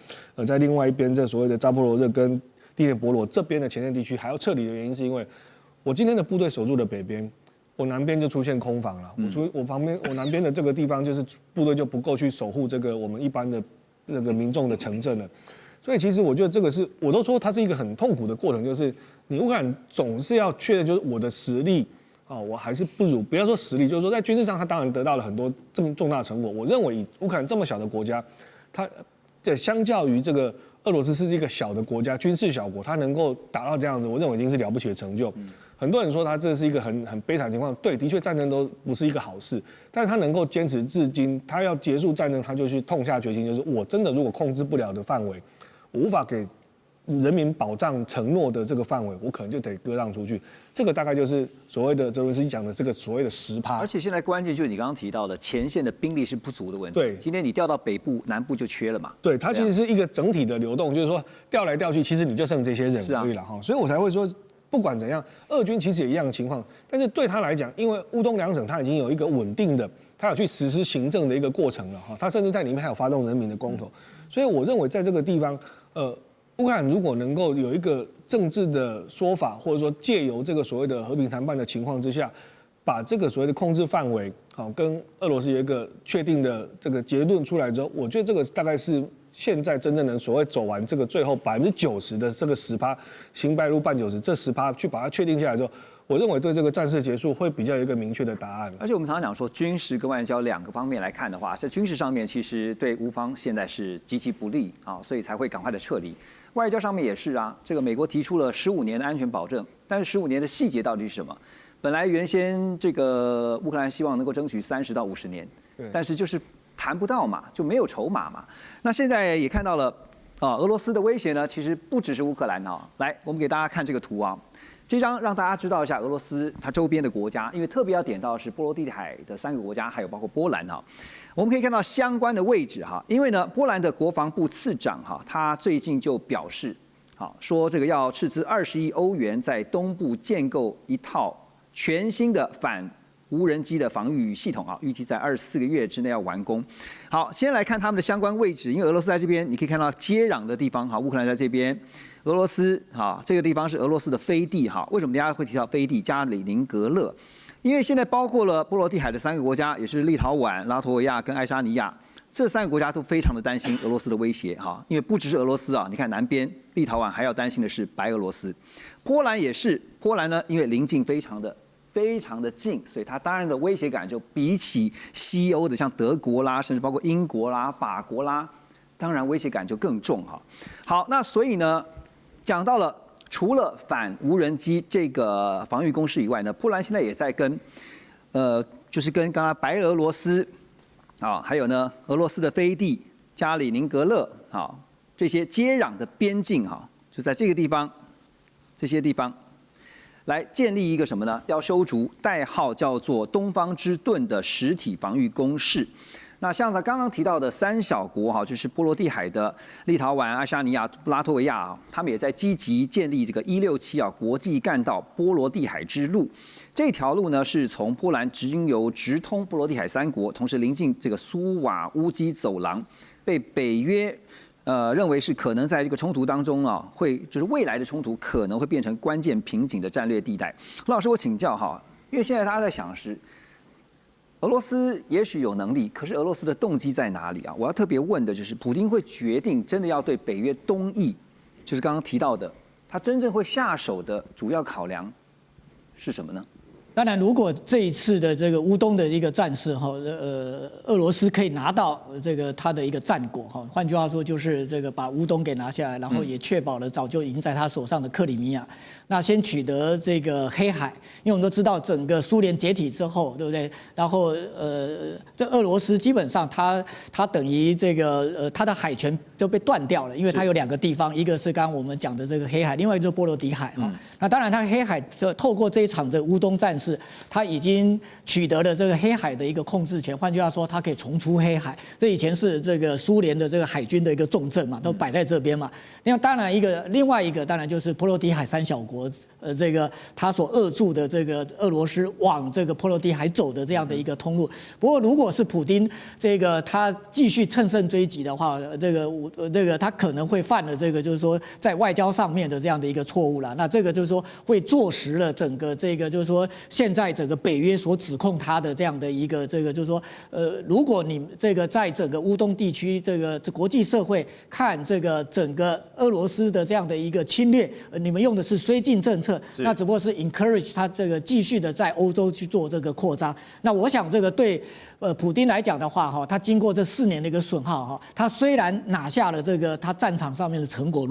在另外一边这所谓的扎波罗热跟第聂伯罗这边的前线地区还要撤离的原因，是因为我今天的部队守住了北边，我南边就出现空防了。我南边的这个地方就是部队就不够去守护这个我们一般的那个民众的城镇了。所以其实我觉得这个是我都说它是一个很痛苦的过程，就是你乌克兰总是要确认就是我的实力。我还是不如不要说实力，就是说在军事上，他当然得到了很多这么重大成果。我认为以乌克兰这么小的国家，它相较于这个俄罗斯是一个小的国家，军事小国，它能够达到这样子，我认为已经是了不起的成就。很多人说他这是一个很悲惨的情况，对，的确战争都不是一个好事，但是他能够坚持至今，他要结束战争，他就去痛下决心，就是我真的如果控制不了的范围，我无法给人民保障承诺的这个范围，我可能就得割让出去。这个大概就是所谓的泽伦斯基讲的这个所谓的10%。而且现在关键就是你刚刚提到的前线的兵力是不足的问题。对，今天你调到北部、南部就缺了嘛。对，它其实是一个整体的流动，就是说调来调去，其实你就剩这些人而已了哈。所以我才会说，不管怎样，俄军其实也一样的情况，但是对他来讲，因为乌东2省他已经有一个稳定的，他有去实施行政的一个过程了哈，他甚至在里面还有发动人民的公投，所以我认为在这个地方，乌克兰如果能够有一个政治的说法，或者说借由这个所谓的和平谈判的情况之下，把这个所谓的控制范围，跟俄罗斯有一个确定的这个结论出来之后，我觉得这个大概是现在真正能所谓走完这个最后90%的这个10%，行白路半90%，这10%去把它确定下来之后，我认为对这个战事结束会比较有一个明确的答案。而且我们常常讲说，军事跟外交2个方面来看的话，在军事上面其实对乌方现在是极其不利啊，所以才会赶快的撤离。外交上面也是啊，这个美国提出了15年的安全保证，但是15年的细节到底是什么？本来原先这个乌克兰希望能够争取30到50年，但是就是谈不到嘛，就没有筹码嘛。那现在也看到了，俄罗斯的威胁呢，其实不只是乌克兰啊。来，我们给大家看这个图啊，这张让大家知道一下俄罗斯它周边的国家，因为特别要点到是波罗的海的3个国家，还有包括波兰啊。我们可以看到相关的位置哈，因为呢，波兰的国防部次长哈，他最近就表示，好说这个要斥资20亿欧元在东部建构一套全新的反无人机的防御系统啊，预计在24个月之内要完工。好，先来看他们的相关位置，因为俄罗斯在这边，你可以看到接壤的地方哈，乌克兰在这边，俄罗斯哈这个地方是俄罗斯的飞地哈。为什么大家会提到飞地加里宁格勒？因为现在包括了波罗的海的3个国家，也是立陶宛、拉脱维亚跟爱沙尼亚，这3个国家都非常的担心俄罗斯的威胁哈。因为不只是俄罗斯啊，你看南边立陶宛还要担心的是白俄罗斯，波兰也是，波兰呢因为邻近非常的近，所以它当然的威胁感就比起西欧的像德国啦，甚至包括英国啦、法国啦，当然威胁感就更重哈。好，那所以呢，讲到了。除了反无人机这个防御工事以外呢，波兰现在也在跟，就是跟刚刚白俄罗斯，啊，还有呢俄罗斯的飞地加里宁格勒，啊，这些接壤的边境哈，就在这个地方，这些地方，来建立一个什么呢？要修筑代号叫做东方之盾的实体防御工事。那像他刚刚提到的3小国哈，就是波罗的海的立陶宛、爱沙尼亚、拉脱维亚啊，他们也在积极建立这个167国际干道波罗的海之路。这条路呢是从波兰直通波罗的海3国，同时临近这个苏瓦乌基走廊，被北约认为是可能在这个冲突当中啊，就是未来的冲突可能会变成关键瓶颈的战略地带。胡老师，我请教哈，因为现在大家在想的是。俄罗斯也许有能力，可是俄罗斯的动机在哪里啊？我要特别问的就是，普丁会决定真的要对北约东翼，就是刚刚提到的，他真正会下手的主要考量是什么呢？当然，如果这一次的这个乌东的一个战事哈，俄罗斯可以拿到这个他的一个战果哈，换句话说就是这个把乌东给拿下来，然后也确保了早就已经在他手上的克里米亚。那先取得这个黑海，因为我们都知道整个苏联解体之后，对不对？然后这俄罗斯基本上它等于这个它的海权就被断掉了，因为它有2个地方，一个是刚刚我们讲的这个黑海，另外一个就是波罗的海哈。那当然，它黑海透过这一场的乌东战事，它已经取得了这个黑海的一个控制权。换句话说，它可以重出黑海。这以前是这个苏联的这个海军的一个重镇嘛，都摆在这边嘛。当然另外一个当然就是波罗的海3小国。这个他所扼住的这个俄罗斯往这个波罗的海走的这样的一个通路。不过，如果是普丁这个他继续乘胜追击的话，这个他可能会犯了这个就是说在外交上面的这样的一个错误了。那这个就是说会坐实了整个这个就是说现在整个北约所指控他的这样的一个这个就是说如果你这个在整个乌东地区这国际社会看这个整个俄罗斯的这样的一个侵略，你们用的是绥靖政策。那只不过是 encourage 他这个继续的在欧洲去做这个扩张。那我想这个对普丁来讲的话哈，他经过这4年的一个损耗哈，他虽然拿下了这个他战场上面的成果，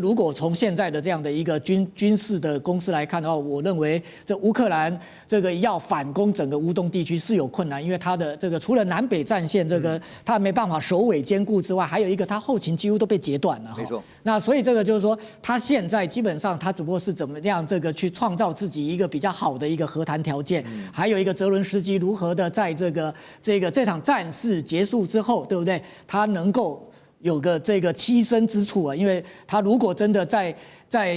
如果从现在的这样的一个军事的攻势来看的话，我认为这乌克兰这个要反攻整个乌东地区是有困难，因为他的这个除了南北战线这个他没办法首尾兼顾之外，还有一个他后勤几乎都被截断了。没错。那所以这个就是说，他现在基本上他只不过是怎么样这个去创造自己一个比较好的一个和谈条件，还有一个泽伦斯基如何的在这场战事结束之后，对不对？他能够有个这个栖身之处啊，因为他如果真的在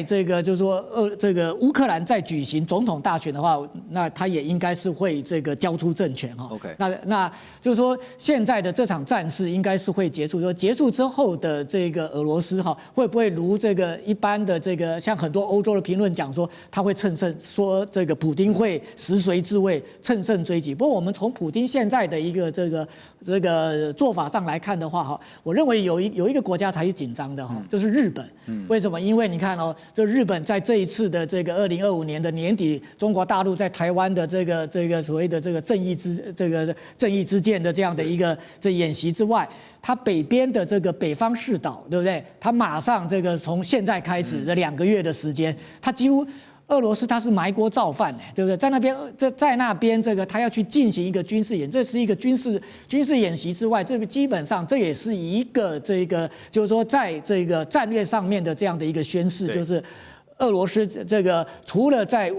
这个就是说这个乌克兰在举行总统大选的话，那他也应该是会这个交出政权哈。OK， 那就是说现在的这场战事应该是会结束，说结束之后的这个俄罗斯哈会不会如这个一般的这个像很多欧洲的评论讲说他会乘胜，说这个普丁会食髓知味，乘胜追击。不过我们从普丁现在的一个这个做法上来看的话哈，我认为有一个国家才是紧张的哈，就是日本。为什么？因为你看哦。就日本在这一次的这个2025年的年底，中国大陆在台湾的这个所谓的这个正义之剑的这样的一个演习之外，它北边的这个北方四岛，对不对？它马上这个从现在开始的2个月的时间，它几乎俄罗斯他是埋锅造饭，对不对？在那边这个他要去进行一个军事演，这是一个军事演习之外，这个基本上这也是一个这个就是说在这个战略上面的这样的一个宣示，就是俄罗斯这个除了在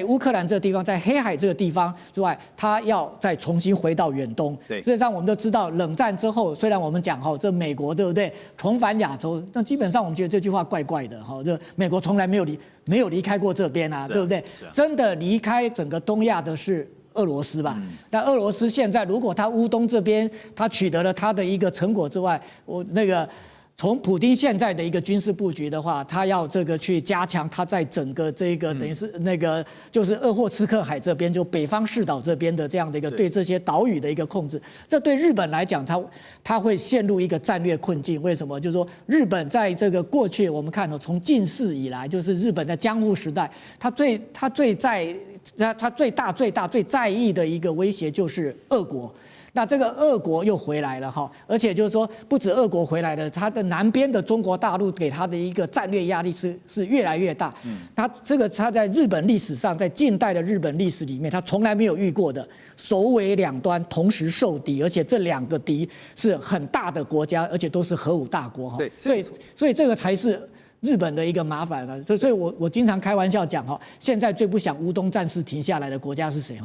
乌克兰这个地方，在黑海这个地方之外，他要再重新回到远东。对，事实上我们都知道，冷战之后，虽然我们讲这美国对不对重返亚洲，但基本上我们觉得这句话怪怪的这美国从来没有离开过这边啊，对不对？真的离开整个东亚的是俄罗斯吧？那俄罗斯现在如果他乌东这边他取得了他的一个成果之外，从普丁现在的一个军事布局的话，他要这个去加强他在整个这个等于是就是鄂霍次克海这边，就北方四岛这边的这样的一个对这些岛屿的一个控制，这对日本来讲，他会陷入一个战略困境。为什么？就是说日本在这个过去我们看从近世以来，就是日本在江户时代，他最大最在意的一个威胁就是俄国。那这个俄国又回来了而且就是说，不止俄国回来了，它的南边的中国大陆给它的一个战略压力是越来越大。它在日本历史上，在近代的日本历史里面，它从来没有遇过的首尾两端同时受敌，而且这两个敌是很大的国家，而且都是核武大国对，所以这个才是日本的一个麻烦了。所以我经常开玩笑讲现在最不想乌东战事停下来的国家是谁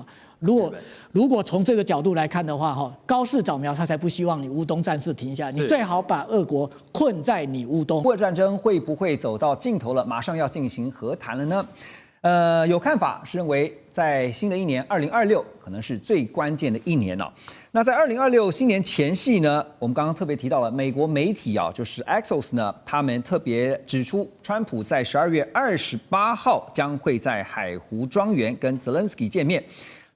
如果从这个角度来看的话高市早苗他才不希望你乌东战事停下来，你最好把俄国困在你乌东。乌俄战争会不会走到尽头了？马上要进行和谈了呢？有看法是认为，在新的一年2026可能是最关键的一年了。那在2026新年前夕呢，我们刚刚特别提到了美国媒体就是 Axios 呢，他们特别指出，川普在12月28号将会在海湖庄园跟泽连斯基见面。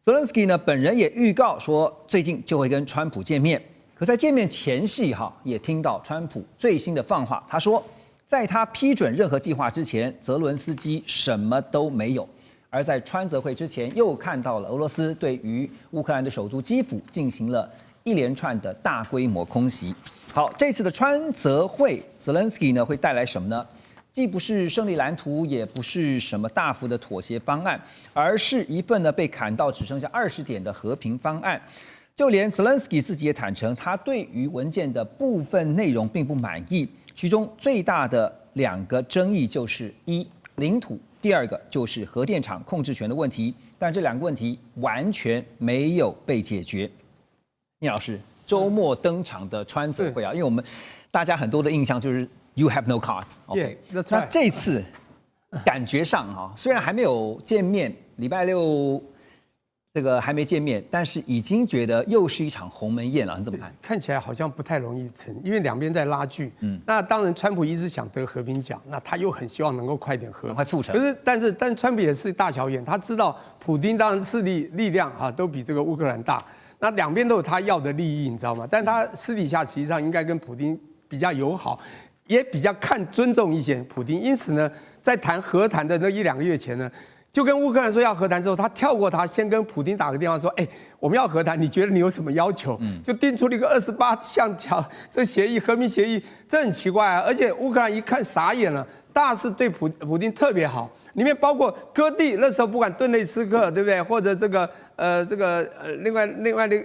泽连斯基呢本人也预告说，最近就会跟川普见面。可在见面前夕也听到川普最新的放话，他说，在他批准任何计划之前，泽伦斯基什么都没有。而在川泽会之前，又看到了俄罗斯对于乌克兰的首都基辅进行了一连串的大规模空袭。好，这次的川泽会，泽连斯基呢会带来什么呢？既不是胜利蓝图，也不是什么大幅的妥协方案，而是一份呢被砍到只剩下20点的和平方案。就连泽连斯基自己也坦诚，他对于文件的部分内容并不满意，其中最大的2个争议就是一，领土，第二个就是核电厂控制权的问题，但这2个问题完全没有被解决。聂老师，周末登场的川泽会因为我们大家很多的印象就是 You have no cards。OK， 那这次感觉上虽然还没有见面，礼拜6这个还没见面，但是已经觉得又是一场鸿门宴了。你怎么看？看起来好像不太容易成，因为两边在拉锯。那当然，川普一直想得和平奖，那他又很希望能够快点快促成。可是，但川普也是大小眼，他知道普丁当然势力量都比这个乌克兰大，那两边都有他要的利益，你知道吗？但他私底下实际上应该跟普丁比较友好，也比较尊重一些普丁。因此呢，在谈和谈的那1-2个月前呢，就跟乌克兰说要和谈之后，他跳过他，先跟普丁打个电话说：“我们要和谈，你觉得你有什么要求？”就定出了一个28项条这协议，和平协议，这很奇怪啊！而且乌克兰一看傻眼了，大是对普丁特别好，里面包括割地，那时候不管顿内茨克，对不对？或者另外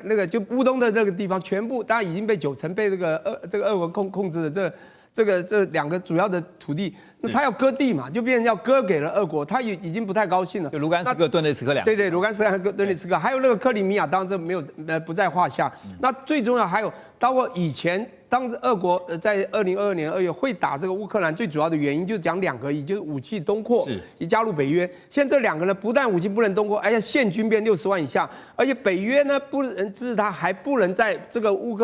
那个就乌东的那个地方，全部当然已经被90%被这个俄国控制的这2个主要的土地。那他要割地嘛，就变成要割给了俄国，他已经不太高兴了。就卢甘斯克、顿内茨克2个。对，卢甘斯克和顿内茨克，还有那个克里米亚，当然这没有不在话下。那最重要还有，包括以前当俄国在2022年2月会打这个乌克兰，最主要的原因就是讲2个，也就是武器东扩，以加入北约。现在这2个呢，不但武器不能东扩，而且现军变60万以下，而且北约呢不能支持他，还不能在这个乌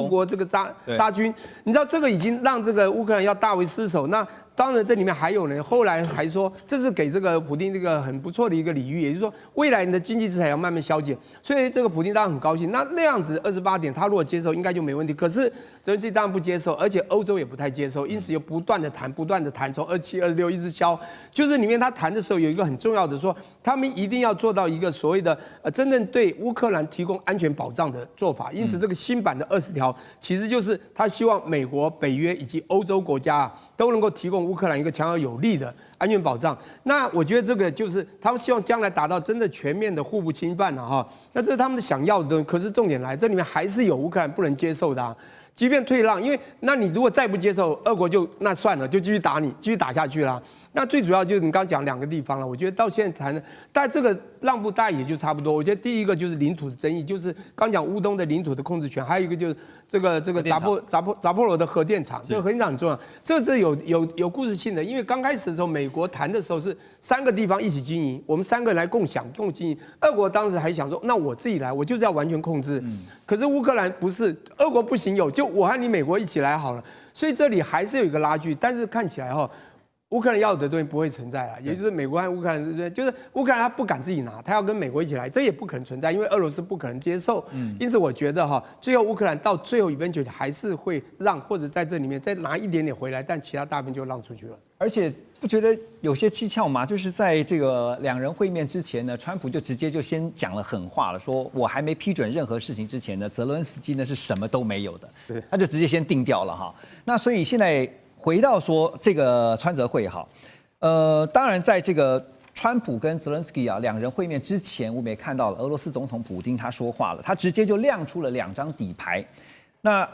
国这个扎军。你知道这个已经让这个乌克兰要大为失守。那当然，这里面还有人后来还说，这是给这个普丁这个很不错的一个礼遇，也就是说，未来你的经济制裁要慢慢消减，所以这个普丁当然很高兴。那样子28点，他如果接受，应该就没问题。可是泽连斯基当然不接受，而且欧洲也不太接受，因此又不断的谈，从27、26一直消。就是里面他谈的时候有一个很重要的说，他们一定要做到一个所谓的真正对乌克兰提供安全保障的做法。因此，这个新版的20条其实就是他希望美国、北约以及欧洲国家都能够提供供乌克兰一个强而有力的安全保障。那我觉得这个就是他们希望将来达到真的全面的互不侵犯了哈。那这是他们想要的东西。可是重点来，这里面还是有乌克兰不能接受的啊。即便退让，因为那你如果再不接受，俄国就那算了，就继续打你，继续打下去啦。那最主要就是你刚刚讲2个地方了，我觉得到现在谈的，但这个让步大概也就差不多。我觉得第一个就是领土的争议，就是刚讲乌东的领土的控制权，还有一个就是这个扎波罗的核电厂，这个核电厂很重要，这是有故事性的。因为刚开始的时候，美国谈的时候是3个地方一起经营，我们3个来共经营。俄国当时还想说，那我自己来，我就是要完全控制。可是乌克兰不是，俄国不行有，就我和你美国一起来好了。所以这里还是有一个拉锯，但是看起来乌克兰要的东西不会存在了，也就是美国和乌克兰，就是乌克兰他不敢自己拿，他要跟美国一起来，这也不可能存在，因为俄罗斯不可能接受。因此我觉得最后乌克兰到最后eventually还是会让，或者在这里面再拿一点点回来，但其他大部分就让出去了。而且不觉得有些蹊跷吗？就是在这个2人会面之前呢，川普就直接就先讲了狠话了，说我还没批准任何事情之前呢，泽伦斯基呢是什么都没有的，他就直接先定掉了哈。那所以现在回到说这个川泽会哈，当然在这个川普跟泽伦斯基2人会面之前，我们也看到了俄罗斯总统普丁他说话了，他直接就亮出了2张底牌。那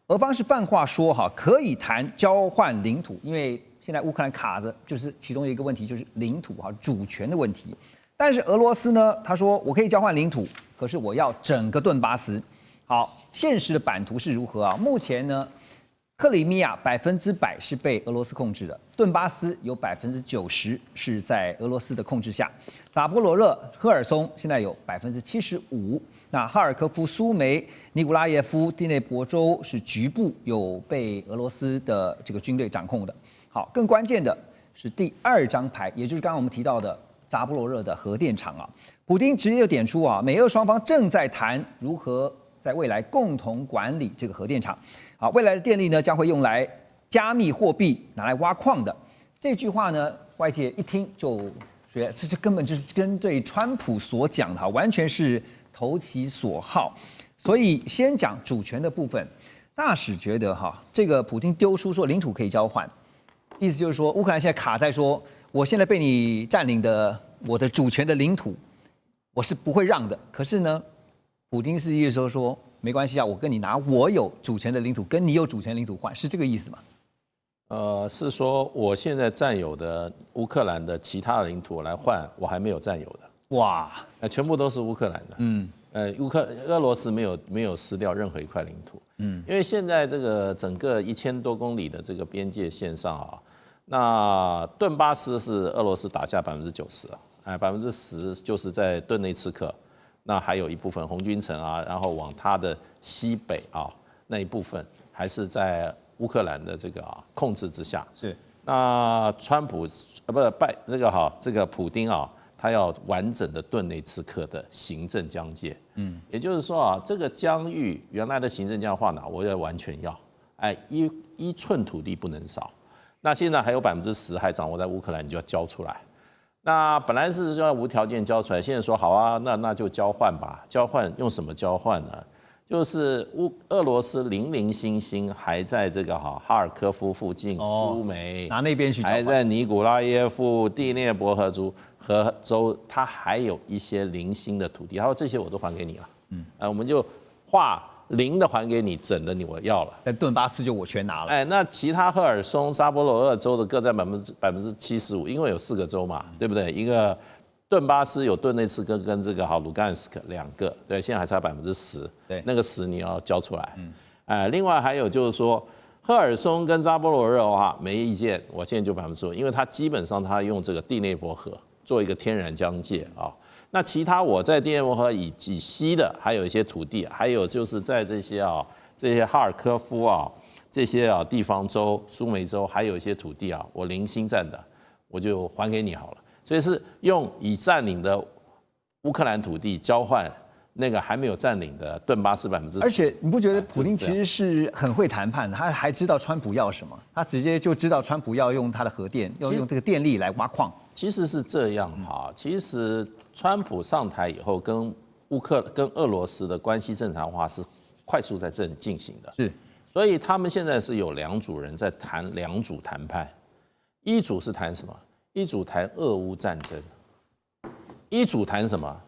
俄方是放话说可以谈交换领土，因为现在乌克兰卡的就是其中一个问题，就是领土主权的问题。但是俄罗斯呢，他说我可以交换领土，可是我要整个顿巴斯。好，现实的版图是如何啊？目前呢，克里米亚100%是被俄罗斯控制的，顿巴斯有90%是在俄罗斯的控制下，扎波罗热、赫尔松现在有75%，那哈尔科夫、苏梅、尼古拉耶夫、第内伯州是局部有被俄罗斯的这个军队掌控的。好，更关键的是第2张牌，也就是刚刚我们提到的扎波罗热的核电厂啊。普丁直接就点出美俄双方正在谈如何在未来共同管理这个核电厂。好，未来的电力呢将会用来加密货币，拿来挖矿的。这句话呢，外界一听就觉得这根本就是跟对川普所讲的完全是投其所好。所以先讲主权的部分，大使觉得这个普丁丢出说领土可以交换。意思就是说，乌克兰现在卡在说，我现在被你占领的我的主权的领土，我是不会让的。可是呢，普丁是意思说没关系啊，我跟你拿我有主权的领土，跟你有主权领土换，是这个意思吗？是说我现在占有的乌克兰的其他的领土来换我还没有占有的。哇，全部都是乌克兰的。俄罗斯没有失掉任何一块领土。因为现在这个整个1000多公里的这个边界线上那顿巴斯是俄罗斯打下90%10%就是在顿内茨克，那还有一部分红军城然后往它的西北那一部分还是在乌克兰的这个控制之下。是，那川普这个普丁他要完整的顿内茨克的行政疆界。也就是说这个疆域原来的行政疆划哪，我要完全要，一寸土地不能少。那现在还有10%还掌握在乌克兰，你就要交出来。那本来是要无条件交出来，现在说好啊，那就交换吧。交换用什么交换呢？就是俄罗斯零零星星还在这个哈尔科夫附近、苏梅拿那边去交换，还在尼古拉耶夫、第聂伯河州，它还有一些零星的土地，他说这些我都还给你了。我们就划零的还给你，整的我要了。但顿巴斯就我全拿了。那其他赫尔松、扎波罗热州的各占75%，因为有4个州嘛，对不对？一个顿巴斯有顿内茨克跟这个卢甘斯克2个，对，现在还差10%，对，那个10你要交出来。另外还有就是说，赫尔松跟扎波罗热没意见，我现在就15%，因为它基本上它用这个第聂伯河做一个天然疆界那其他我在第聂伯河以西的还有一些土地，还有就是在这些哈尔科夫这些地方州、苏梅州还有一些土地我零星占的，我就还给你好了。所以是用已占领的乌克兰土地交换那个还没有占领的顿巴斯10%。而且你不觉得普丁其实是很会谈判的？他还知道川普要什么，他直接就知道川普要用他的核电，要用这个电力来挖矿。其实是这样其实川普上台以后，跟俄罗斯的关系正常化是快速在进行的。是，所以他们现在是有2组人在谈2组谈判。一组是谈什么？一组谈俄乌战争，一组谈什么？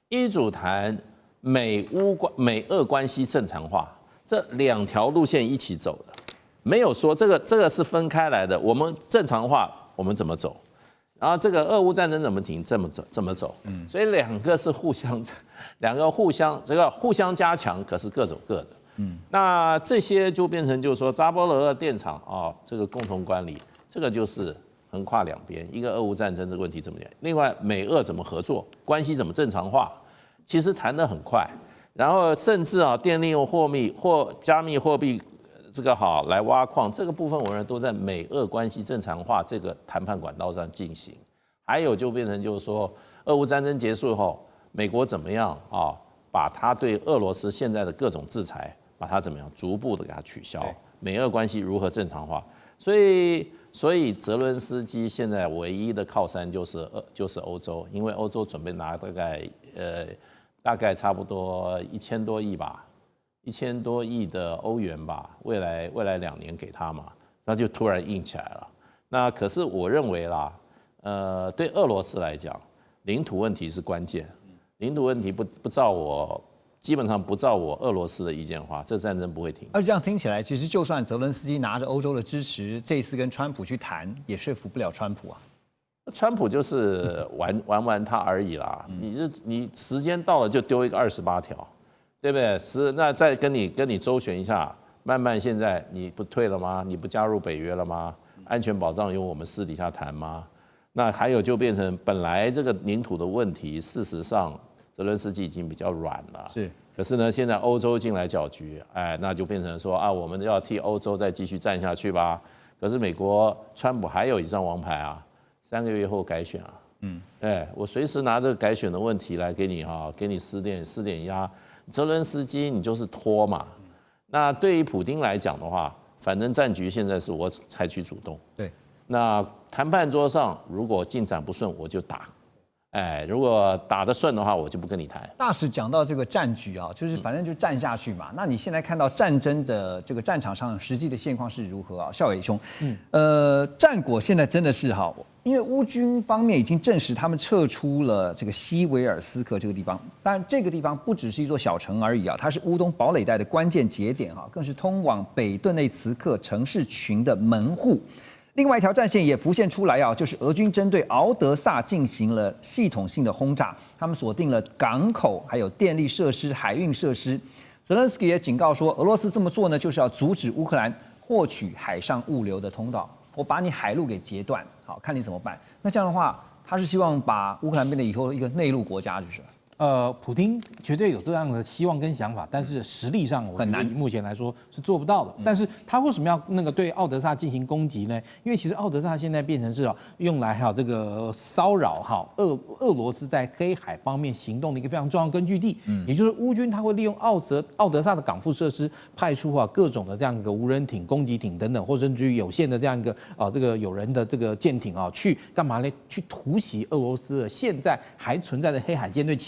一组谈美俄关系正常化，这2条路线一起走的，没有说这个是分开来的。我们正常化我们怎么走？然后这个俄乌战争怎么停？这么走，所以两个互相加强，可是各走各的。那这些就变成就是说扎波罗热电厂这个共同管理，这个就是横跨两边，一个俄乌战争这个问题怎么讲？另外美俄怎么合作，关系怎么正常化，其实谈得很快。然后甚至电力用加密货币这个来挖矿，这个部分我认为都在美俄关系正常化这个谈判管道上进行。还有就变成就是说，俄乌战争结束后，美国怎么样把它对俄罗斯现在的各种制裁，把它怎么样逐步的给它取消，美俄关系如何正常化？所以泽伦斯基现在唯一的靠山就是欧洲，因为欧洲准备拿大概差不多1000多亿吧。1000多亿的欧元吧，未来2年给他嘛，那就突然硬起来了。那可是我认为啦，对俄罗斯来讲，领土问题是关键，领土问题基本上不照我俄罗斯的意见的话，这战争不会停。而这样听起来，其实就算泽伦斯基拿着欧洲的支持，这一次跟川普去谈，也说服不了川普啊。川普就是玩他而已啦，你时间到了就丢一个28条。对不对？那再跟你周旋一下，慢慢现在你不退了吗？你不加入北约了吗？安全保障由我们私底下谈吗？那还有就变成本来这个领土的问题，事实上泽伦斯基已经比较软了。是。可是呢，现在欧洲进来搅局，那就变成说我们要替欧洲再继续站下去吧。可是美国川普还有一张王牌3个月后改选我随时拿这个改选的问题来给你施点压。泽伦斯基你就是拖嘛，那对于普丁来讲的话，反正战局现在是我采取主动，对，那谈判桌上如果进展不顺我就打，如果打得顺的话我就不跟你谈。大使讲到这个战局就是反正就战下去嘛，那你现在看到战争的这个战场上实际的现况是如何孝伟兄，战果现在真的是因为乌军方面已经证实他们撤出了这个西维尔斯克这个地方，当然这个地方不只是一座小城而已它是乌东堡垒带的关键节点更是通往北顿内茨克城市群的门户。另外一条战线也浮现出来就是俄军针对敖德萨进行了系统性的轰炸，他们锁定了港口、还有电力设施、海运设施。泽连斯基也警告说，俄罗斯这么做呢，就是要阻止乌克兰获取海上物流的通道，我把你海路给截断，看你怎么办。那这样的话，他是希望把乌克兰变得以后一个内陆国家，就是。普丁绝对有这样的希望跟想法，但是实力上我觉得目前来说是做不到的。但是他为什么要对奥德萨进行攻击呢？因为其实奥德萨现在变成是用来这个骚扰俄罗斯在黑海方面行动的一个非常重要根据地。也就是乌军他会利用奥德萨的港副设施，派出各种的这样一个无人艇、攻击艇等等，或甚至于有限的这样一个这个有人的这个舰艇去干嘛呢？去突袭俄罗斯现在还存在的黑海舰队。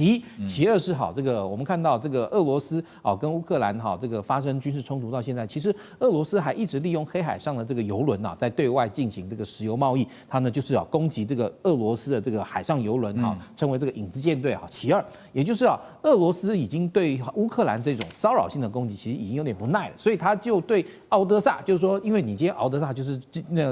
其二是这个我们看到这个俄罗斯跟乌克兰这个发生军事冲突到现在，其实俄罗斯还一直利用黑海上的这个油轮在对外进行这个石油贸易，它呢就是攻击这个俄罗斯的这个海上油轮称为这个影子舰队其二，也就是俄罗斯已经对乌克兰这种骚扰性的攻击其实已经有点不耐了，所以他就对敖德萨就是说，因为你今天敖德萨就是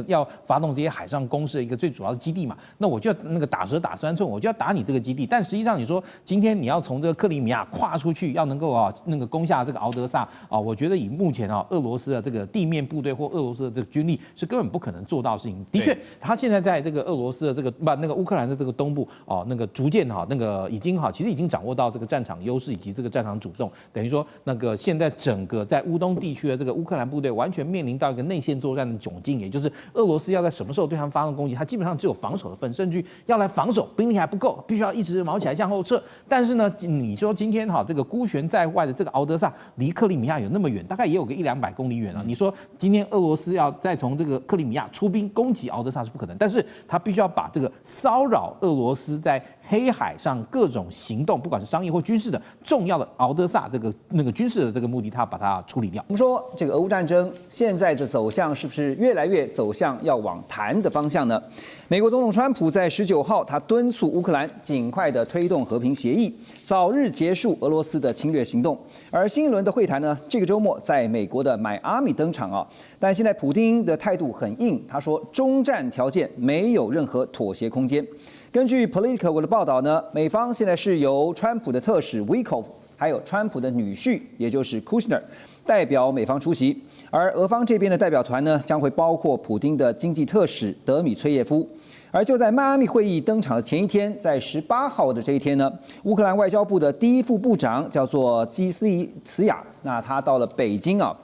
要发动这些海上攻势的一个最主要的基地嘛，那我就要打蛇打3寸，我就要打你这个基地。但实际上你说今天你要从这个克里米亚跨出去，要能够攻下这个敖德萨我觉得以目前俄罗斯的这个地面部队或俄罗斯的这个军力是根本不可能做到的事情。的确，他现在在这个俄罗斯的这个乌克兰的这个东部那个逐渐那个其实已经掌握到这个战场优势以及这个战场主动，等于说那个现在整个在乌东地区的这个乌克兰部队完全面临到一个内线作战的窘境，也就是俄罗斯要在什么时候对他们发动攻击，他基本上只有防守的份，甚至要来防守兵力还不够，必须要一直毛起来向后撤。但是呢，你说今天这个孤悬在外的这个敖德萨离克里米亚有那么远，大概也有个100-200公里远啊。你说今天俄罗斯要再从这个克里米亚出兵攻击敖德萨是不可能，但是他必须要把这个骚扰俄罗斯在黑海上各种行动，不管是商业或军事的重要的敖德萨那个军事的这个目的，他把它处理掉。我们说这个俄乌战争现在的走向是不是越来越走向要往谈的方向呢？美国总统川普在19号，他敦促乌克兰尽快的推动和平协议，早日结束俄罗斯的侵略行动。而新一轮的会谈呢，这个周末在美国的迈阿密登场啊。但现在普丁的态度很硬，他说终战条件没有任何妥协空间。根据 Politico 的报道呢，美方现在是由川普的特使 Witkoff 还有川普的女婿，也就是 Kushner 代表美方出席，而俄方这边的代表团呢，将会包括普丁的经济特使德米崔耶夫。而就在迈阿密会议登场的前一天，在18号的这一天呢，乌克兰外交部的第一副部长叫做基斯利茨雅，那他到了北京啊，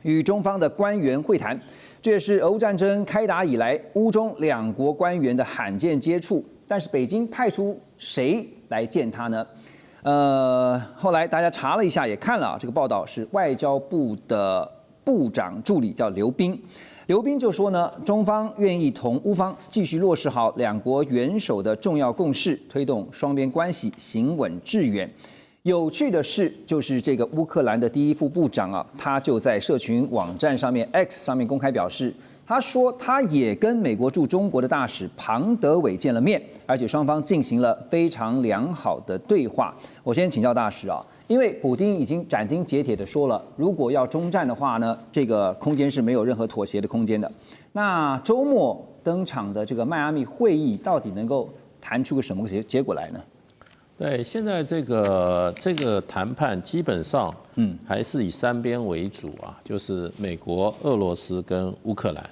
与中方的官员会谈，这也是俄乌战争开打以来乌中两国官员的罕见接触。但是北京派出谁来见他呢？后来大家查了一下，也看了这个报道，是外交部的部长助理叫刘彬。刘彬就说呢，中方愿意同乌方继续落实好两国元首的重要共识，推动双边关系行稳致远。有趣的是，就是这个乌克兰的第一副部长啊，他就在社群网站上面 X 上面公开表示，他说他也跟美国驻中国的大使庞德伟见了面，而且双方进行了非常良好的对话。我先请教大使啊。因为普丁已经斩钉截铁地说了，如果要终战的话呢，这个空间是没有任何妥协的空间的。那周末登场的这个迈阿密会议，到底能够谈出个什么结果来呢？对，现在这个谈判基本上，还是以3边为主啊，就是美国、俄罗斯跟乌克兰。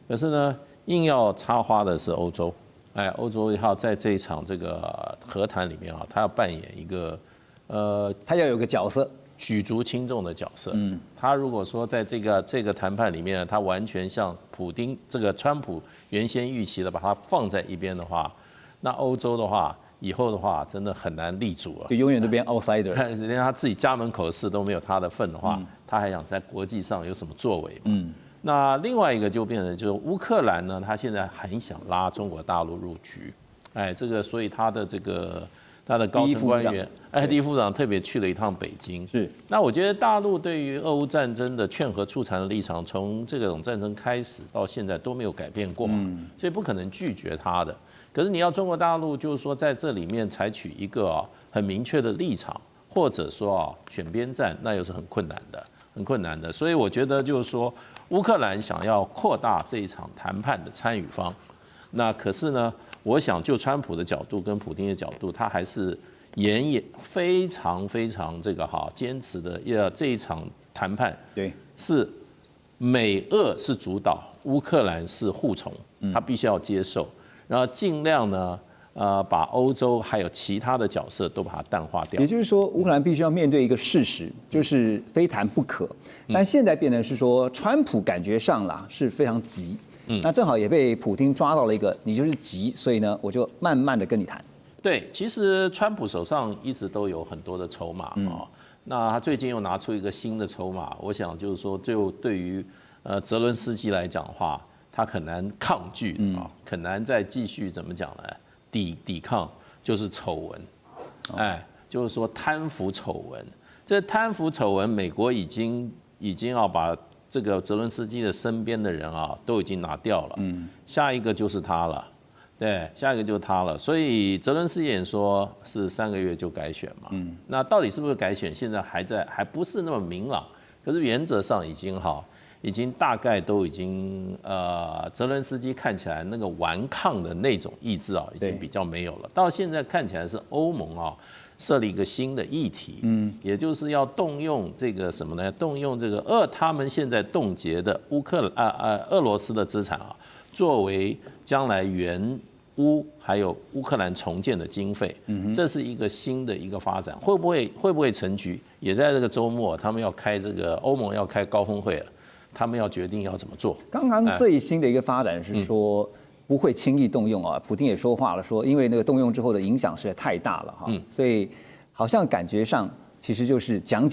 可是呢，硬要插花的是欧洲。欧洲要在这一场这个和谈里面啊，他要扮演一个。他要有个角色，举足轻重的角色。他如果说在这个谈判里面，他完全像川普原先预期的把它放在一边的话，那欧洲的话，以后的话真的很难立足啊，就永远都变 outsider。连他自己家门口的事都没有他的份的话，他还想在国际上有什么作为嘛？那另外一个就变成就是乌克兰呢，他现在很想拉中国大陆入局，所以他的高层官员，第一副部长特别去了一趟北京。是，那我觉得大陆对于俄乌战争的劝和促谈的立场，从这种战争开始到现在都没有改变过，所以不可能拒绝他的。可是你要中国大陆就是说在这里面采取一个很明确的立场，或者说选边站，那又是很困难的。所以我觉得就是说，乌克兰想要扩大这一场谈判的参与方，那可是呢？我想，就川普的角度跟普丁的角度，他还是非常坚持的。这一场谈判，对，是美俄是主导，乌克兰是护从，他必须要接受，然后尽量呢，把欧洲还有其他的角色都把它淡化掉。也就是说，乌克兰必须要面对一个事实，就是非谈不可。但现在变成是说，川普感觉上啦是非常急。那正好也被普丁抓到了一个，你就是急，所以呢，我就慢慢的跟你谈。对，其实川普手上一直都有很多的筹码那他最近又拿出一个新的筹码，我想就是说，就对于泽伦斯基来讲的话，他很难抗拒很难再继续怎么讲呢？抵抗就是丑闻，就是说贪腐丑闻。这贪腐丑闻，美国已经要把这个泽伦斯基的身边的人都已经拿掉了，下一个就是他了，对，下一个就是他了。所以泽伦斯基也说是3个月就改选嘛，那到底是不是改选，现在还不是那么明朗。可是原则上已经大概都已经泽伦斯基看起来那个顽抗的那种意志已经比较没有了。到现在看起来是欧盟设立一个新的议题，也就是要动用这个什么呢？动用这个他们现在冻结的俄罗斯的资产作为将来援乌还有乌克兰重建的经费，这是一个新的一个发展，会不会成局？也在这个周末，他们要开欧盟要开高峰会了，他们要决定要怎么做。刚刚最新的一个发展是说，不会轻易动用啊。普丁也说话了，说因为那个动用之后的影响实在太大了哈，所以好像感觉上其实就是讲。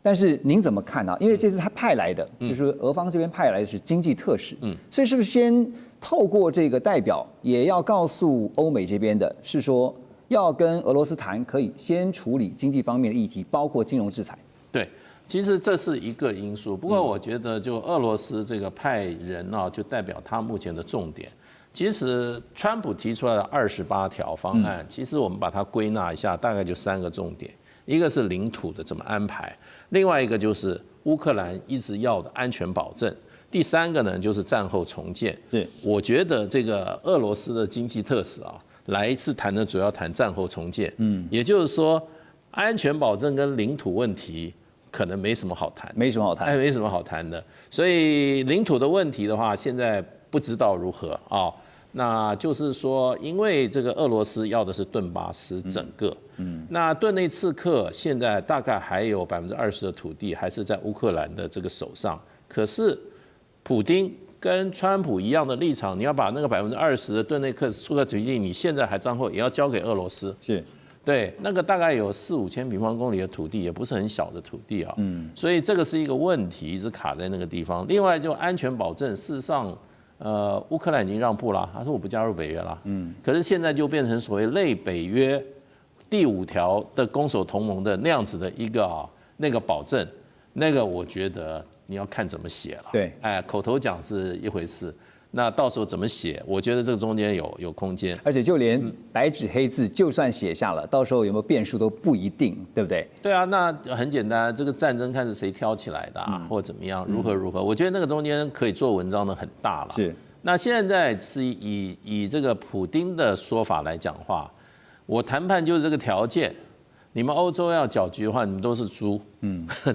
但是您怎么看呢？因为这次他派来的，就是俄方这边派来的是经济特使，所以是不是先透过这个代表，也要告诉欧美这边的，是说要跟俄罗斯谈，可以先处理经济方面的议题，包括金融制裁。对，其实这是一个因素。不过我觉得，就俄罗斯这个派人啊，就代表他目前的重点。其实川普提出来的28条方案，其实我们把它归纳一下，大概就3个重点。一个是领土的怎么安排，另外一个就是乌克兰一直要的安全保证，第3个呢就是战后重建。是，我觉得这个俄罗斯的经济特使啊，来一次谈的主要谈战后重建。也就是说，安全保证跟领土问题可能没什么好谈，没什么好谈的。所以领土的问题的话，现在不知道如何啊。那就是说，因为这个俄罗斯要的是顿巴斯整个，那顿内茨克现在大概还有20%的土地还是在乌克兰的这个手上，可是普丁跟川普一样的立场，你要把那个20%的顿内茨克土地，你现在还战后也要交给俄罗斯，是对，那个大概有4-5千平方公里的土地，也不是很小的土地啊，所以这个是一个问题，一直卡在那个地方。另外就安全保证，事实上。乌克兰已经让步了，他说我不加入北约了。可是现在就变成所谓类北约第5条的攻守同盟的那样子的一个那个保证，那个我觉得你要看怎么写了。对，口头讲是一回事，那到时候怎么写，我觉得这个中间有空间。而且就连白纸黑字，就算写下了，到时候有没有变数都不一定，对不对？对啊，那很简单，这个战争看是谁挑起来的或怎么样，如何，我觉得那个中间可以做文章的很大了。是。那现在是以这个普丁的说法来讲话，我谈判就是这个条件，你们欧洲要搅局的话，你们都是猪。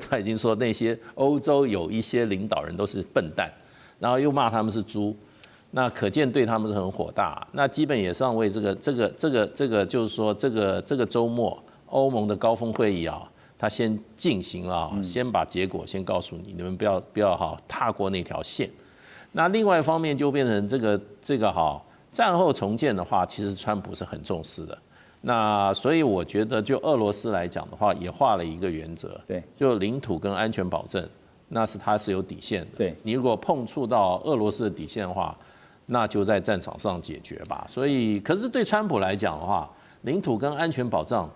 他已经说那些欧洲有一些领导人都是笨蛋，然后又骂他们是猪。那可见对他们是很火大。那基本也上为这个就是说这个周末欧盟的高峰会议啊，他先进行了，先把结果先告诉你，你们不要踏过那条线。那另外一方面就变成这个战后重建的话，其实川普是很重视的。那所以我觉得就俄罗斯来讲的话，也画了一个原则，对，就领土跟安全保证，那是它是有底线的。对，你如果碰触到俄罗斯的底线的话，那就在战场上解决吧。所以，可是对川普来讲的话，领土跟安全保障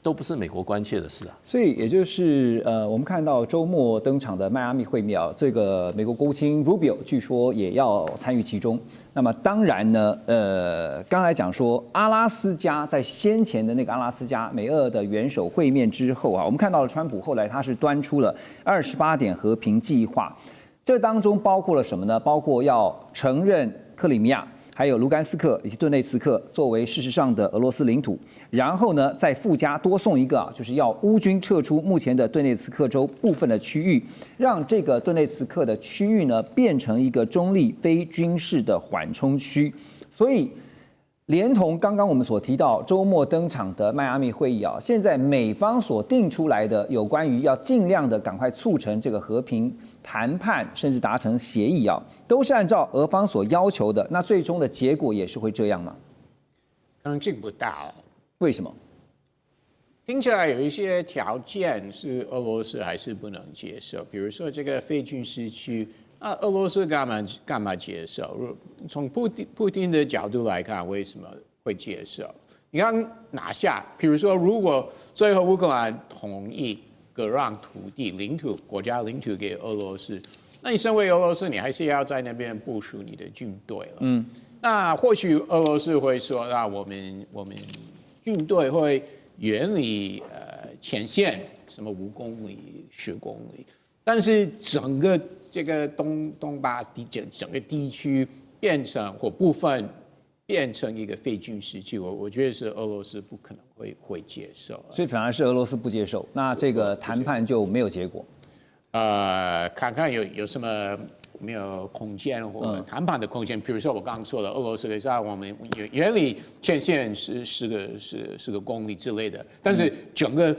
都不是美国关切的事啊。所以也就是我们看到周末登场的迈阿密会面啊，这个美国国务卿 Rubio 据说也要参与其中。那么当然呢，刚才讲说阿拉斯加在先前的那个阿拉斯加美俄的元首会面之后啊，我们看到了川普后来他是端出了28点和平计划。这当中包括了什么呢？包括要承认克里米亚、还有卢甘斯克以及顿内茨克作为事实上的俄罗斯领土，然后呢，再附加多送一个就是要乌军撤出目前的顿内茨克州部分的区域，让这个顿内茨克的区域呢变成一个中立非军事的缓冲区。所以，连同刚刚我们所提到周末登场的迈阿密会议啊，现在美方所定出来的有关于要尽量的赶快促成这个和平谈判，甚至达成协议啊，都是按照俄方所要求的。那最终的结果也是会这样吗？可能性不大哦。为什么？听起来有一些条件是俄罗斯还是不能接受，比如说这个非军事区。那俄罗斯干嘛接受？从普丁的角度来看，为什么会接受？你刚拿下，比如说，如果最后乌克兰同意割让土地、国家领土给俄罗斯，那你身为俄罗斯，你还是要在那边部署你的军队了。那或许俄罗斯会说，那我们军队会远离前线，什么5公里、10公里，但是整个这个东巴整个地区变成或部分变成一个非军事区，我觉得是俄罗斯不可能会接受，所以反而是俄罗斯不接受，那这个谈判就没有结果。看看有什么没有空间或谈判的空间，比如说我刚刚说的，俄罗斯可以说我们原理前线是10个公里之类的，但是整个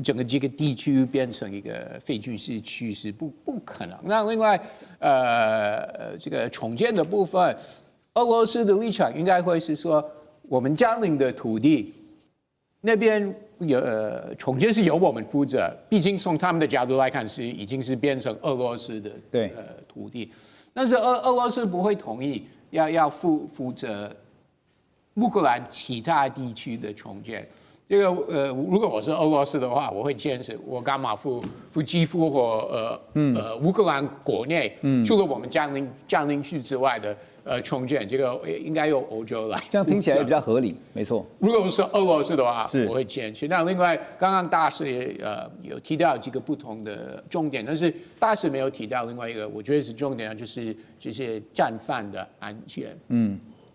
这个地区变成一个非军事区是不可能。那另外这个重建的部分，俄罗斯的立场应该会是说，我们占领的土地那边重建是由我们负责，毕竟从他们的角度来看已经是变成俄罗斯的土地，但是俄罗斯不会同意要负责乌克兰其他地区的重建。这个如果我是俄罗斯的话，我会坚持我干嘛付基辅或乌克兰国内，除了我们占领区之外的重建，这个应该由欧洲来。这样听起来比较合理，没错。如果是俄罗斯的话，我会坚持。那另外，刚刚大使也有提到几个不同的重点，但是大使没有提到另外一个，我觉得是重点，就是这些战犯的案件。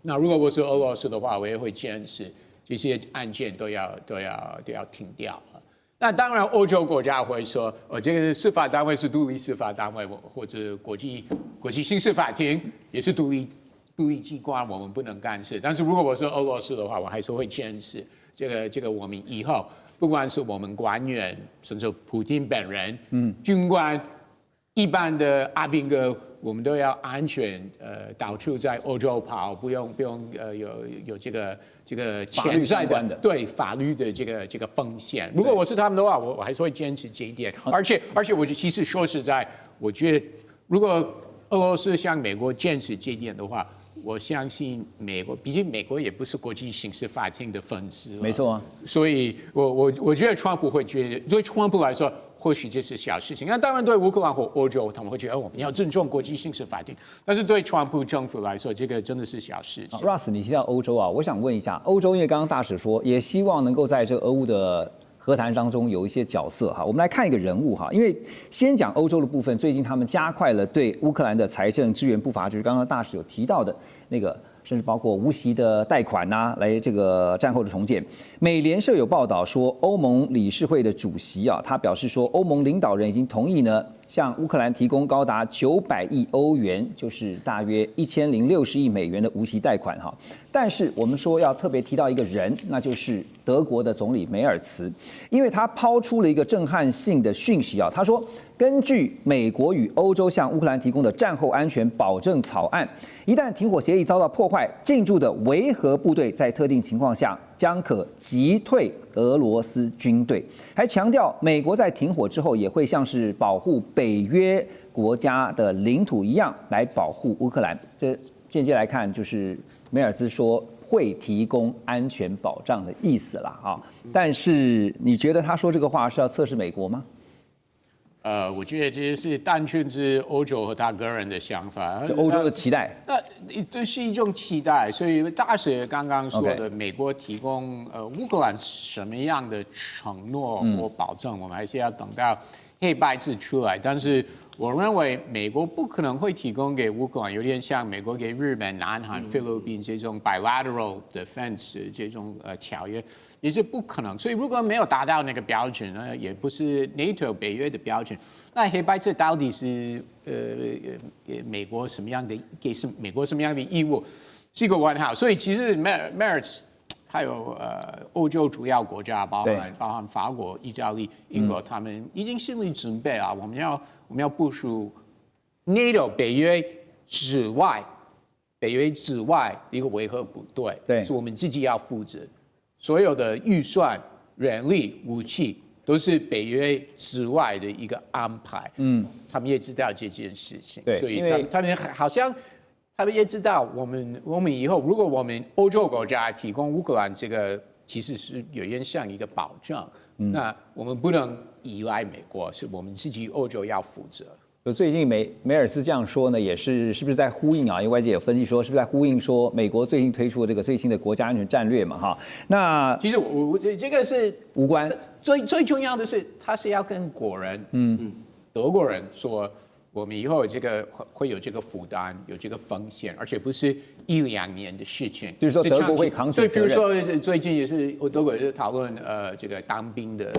那如果我是俄罗斯的话，我也会坚持。这些案件都要停掉。那当然，欧洲国家会说，这个司法单位是独立司法单位，或者国际刑事法庭也是独立机关，我们不能干涉。但是如果我是俄罗斯的话，我还是会坚持这个我们以后不管是我们官员，甚至普京本人，军官，一般的阿兵哥。我们都要安全，到处在欧洲跑，不用有这个潜在的对法律的这个风险。如果我是他们的话，我还是会坚持这一点。而且我其实说实在，我觉得如果俄罗斯向美国坚持这一点的话，我相信美国，毕竟美国也不是国际刑事法庭的粉丝，没错啊。所以我觉得川普会觉得，对川普来说。或许这是小事情，那当然对乌克兰或欧洲，他们会觉得我们要尊重国际刑事法庭。但是对川普政府来说，这个真的是小事情。Russ， 你提到欧洲啊，我想问一下，欧洲因为刚刚大使说，也希望能够在这个俄乌的和谈当中有一些角色哈。我们来看一个人物哈，因为先讲欧洲的部分，最近他们加快了对乌克兰的财政支援步伐，就是刚刚大使有提到的那个。甚至包括无息的贷款呐，来这个战后的重建。美联社有报道说，欧盟理事会的主席啊，他表示说，欧盟领导人已经同意呢，向乌克兰提供高达900亿欧元，就是大约1060亿美元的无息贷款哈。但是我们说要特别提到一个人，那就是德国的总理梅尔茨，因为他抛出了一个震撼性的讯息啊，他说，根据美国与欧洲向乌克兰提供的战后安全保证草案，一旦停火协议遭到破坏，进驻的维和部队在特定情况下将可击退俄罗斯军队。还强调，美国在停火之后也会像是保护北约国家的领土一样来保护乌克兰。这间接来看，就是梅尔兹说会提供安全保障的意思啦啊。但是你觉得他说这个话是要测试美国吗？我觉得这是单纯是欧洲和他个人的想法，就欧洲的期待。那这是一种期待，所以大使刚刚说的，美国提供乌克兰什么样的承诺或保证，我们还是要等到黑白字出来。但是我认为美国不可能会提供给乌克兰，有点像美国给日本、南韩、菲律宾这种 bilateral defense 这种条约。也是不可能，所以如果没有达到那个标准呢，也不是 NATO 北约的标准，那黑白字到底是美国什么样的美国什么样的义务，是一个问号。所以其实 Merz 还有欧洲主要国家，包含法国、意大利、英国，他们已经心理准备啊，我们要部署 NATO 北约之外的一个维和部队，对，是我们自己要负责。所有的预算、人力、武器都是北约之外的一个安排。他们也知道这件事情，所以他们好像他们也知道我们以后如果我们欧洲国家提供乌克兰这个，其实是有点像一个保障。那我们不能依赖美国，是我们自己欧洲要负责。最近梅尔斯这样说呢，也是不是在呼应啊？因为外界有分析说，是不是在呼应说美国最近推出的这个最新的国家安全战略嘛？哈，那其实我这个是无关，最重要的是，他是要跟国人，德国人说，我们以后这个会有这个负担，有这个风险，而且不是1-2年的事情。就是说德国会扛起责任。所以，比如说最近也是德国也是讨论这个当兵的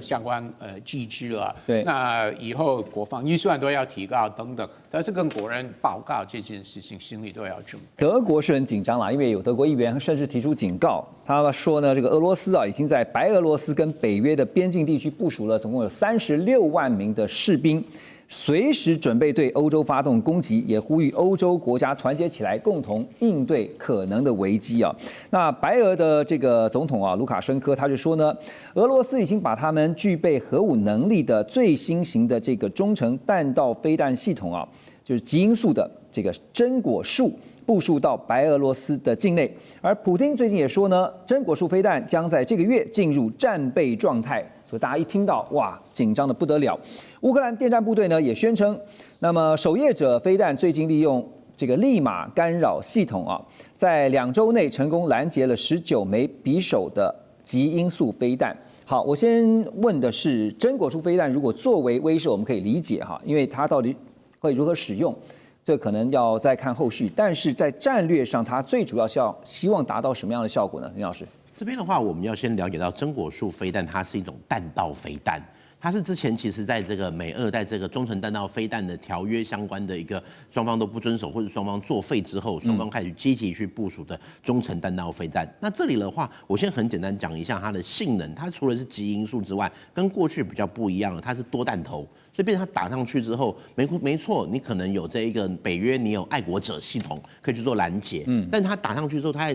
相关机制了。对，那以后国防预算都要提高等等，但是跟国人报告这件事情，心里都要准备。德国是很紧张啦，因为有德国议员甚至提出警告，他说呢，这个俄罗斯啊已经在白俄罗斯跟北约的边境地区部署了总共有36万名的士兵。随时准备对欧洲发动攻击，也呼吁欧洲国家团结起来，共同应对可能的危机啊。那白俄的这个总统啊，卢卡申科他就说呢，俄罗斯已经把他们具备核武能力的最新型的这个中程弹道飞弹系统啊，就是极音速的这个真果树部署到白俄罗斯的境内。而普丁最近也说呢，真果树飞弹将在这个月进入战备状态。所以大家一听到，哇，紧张的不得了。乌克兰电战部队呢也宣称，那么守夜者飞弹最近利用这个利马干扰系统啊，在2周内成功拦截了19枚匕首的极音速飞弹。好，我先问的是，真果树飞弹如果作为威慑，我们可以理解哈，因为它到底会如何使用，这可能要再看后续。但是在战略上，它最主要是要希望达到什么样的效果呢？林老师？这边的话，我们要先了解到真果树飞弹，它是一种弹道飞弹。它是之前其实在这个美俄在这个中程弹道飞弹的条约相关的一个双方都不遵守，或者双方作废之后，双方开始积极去部署的中程弹道飞弹。那这里的话，我先很简单讲一下它的性能。它除了是极音速之外，跟过去比较不一样了，它是多弹头。所以变成它打上去之后，没错，你可能有这一个北约，你有爱国者系统可以去做拦截，但它打上去之后，它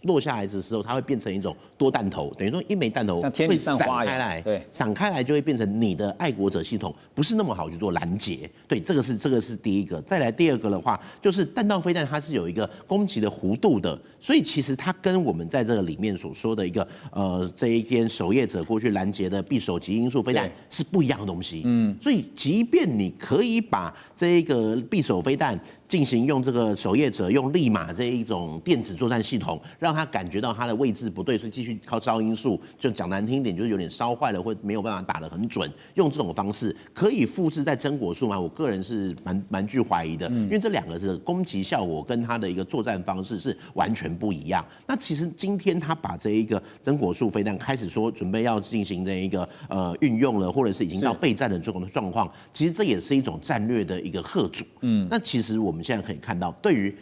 落下来的时候，它会变成一种多弹头，等于说一枚弹头会散开来，对，散开来就会变成你的爱国者系统不是那么好去做拦截。对，这个是第一个。再来第二个的话，就是弹道飞弹它是有一个攻击的弧度的，所以其实它跟我们在这个里面所说的一个这一边守夜者过去拦截的匕首极音速飞弹是不一样的东西。所以即便你可以把这一个匕首飞弹进行用这个守夜者用利马这一种电子作战系统，让他感觉到他的位置不对，所以继续靠超音速，就讲难听一点，就是有点烧坏了，或没有办法打得很准。用这种方式可以复制在真果树吗？我个人是蛮具怀疑的，因为这两个是攻击效果跟他的一个作战方式是完全不一样。那其实今天他把这一个真果树飞弹开始说准备要进行这一个运用了，或者是已经到备战的这种状况，其实这也是一种战略的一个吓阻。那其实我们现在可以看到，对于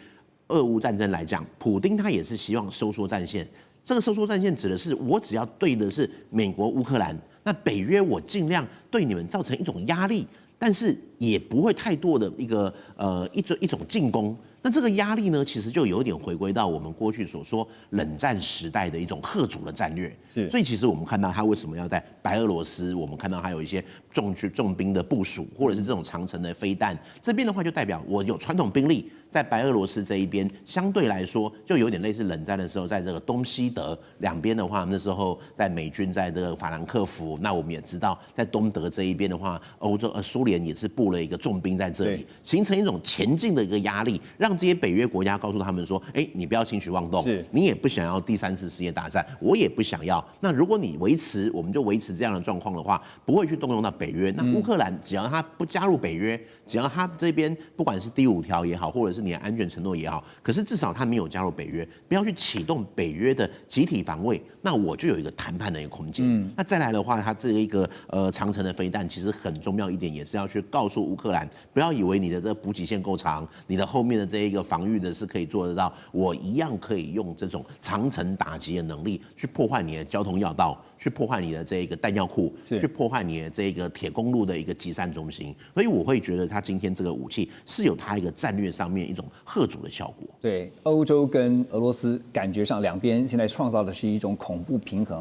俄乌战争来讲，普丁他也是希望收缩战线。这个收缩战线指的是我只要对的是美国、乌克兰，那北约我尽量对你们造成一种压力，但是也不会太多的一个一种进攻。那这个压力呢，其实就有点回归到我们过去所说冷战时代的一种吓阻的战略。所以其实我们看到他为什么要在白俄罗斯，我们看到还有一些重兵的部署，或者是这种长程的飞弹，这边的话就代表我有传统兵力在白俄罗斯这一边，相对来说就有点类似冷战的时候，在这个东西德两边的话，那时候在美军在这个法兰克福，那我们也知道在东德这一边的话，苏联也是布了一个重兵在这里，形成一种前进的一个压力，让这些北约国家告诉他们说，你不要轻举妄动，你也不想要第3次世界大战，我也不想要。那如果你我们就维持这样的状况的话，不会去动用到北约。那乌克兰只要他不加入北约，只要他这边不管是第5条也好，或者是你的安全承诺也好，可是至少他没有加入北约，不要去启动北约的集体防卫，那我就有一个谈判的一个空间。那再来的话，他这一个长程的飞弹其实很重要一点，也是要去告诉乌克兰，不要以为你的这个补给线够长，你的后面的这一个防御的是可以做得到，我一样可以用这种长程打击的能力去破坏你的交通要道，去破坏你的这一个弹药库，去破坏你的这个铁公路的一个集散中心。所以我会觉得他今天这个武器是有他一个战略上面一种吓阻的效果。对，欧洲跟俄罗斯感觉上两边现在创造的是一种恐怖平衡。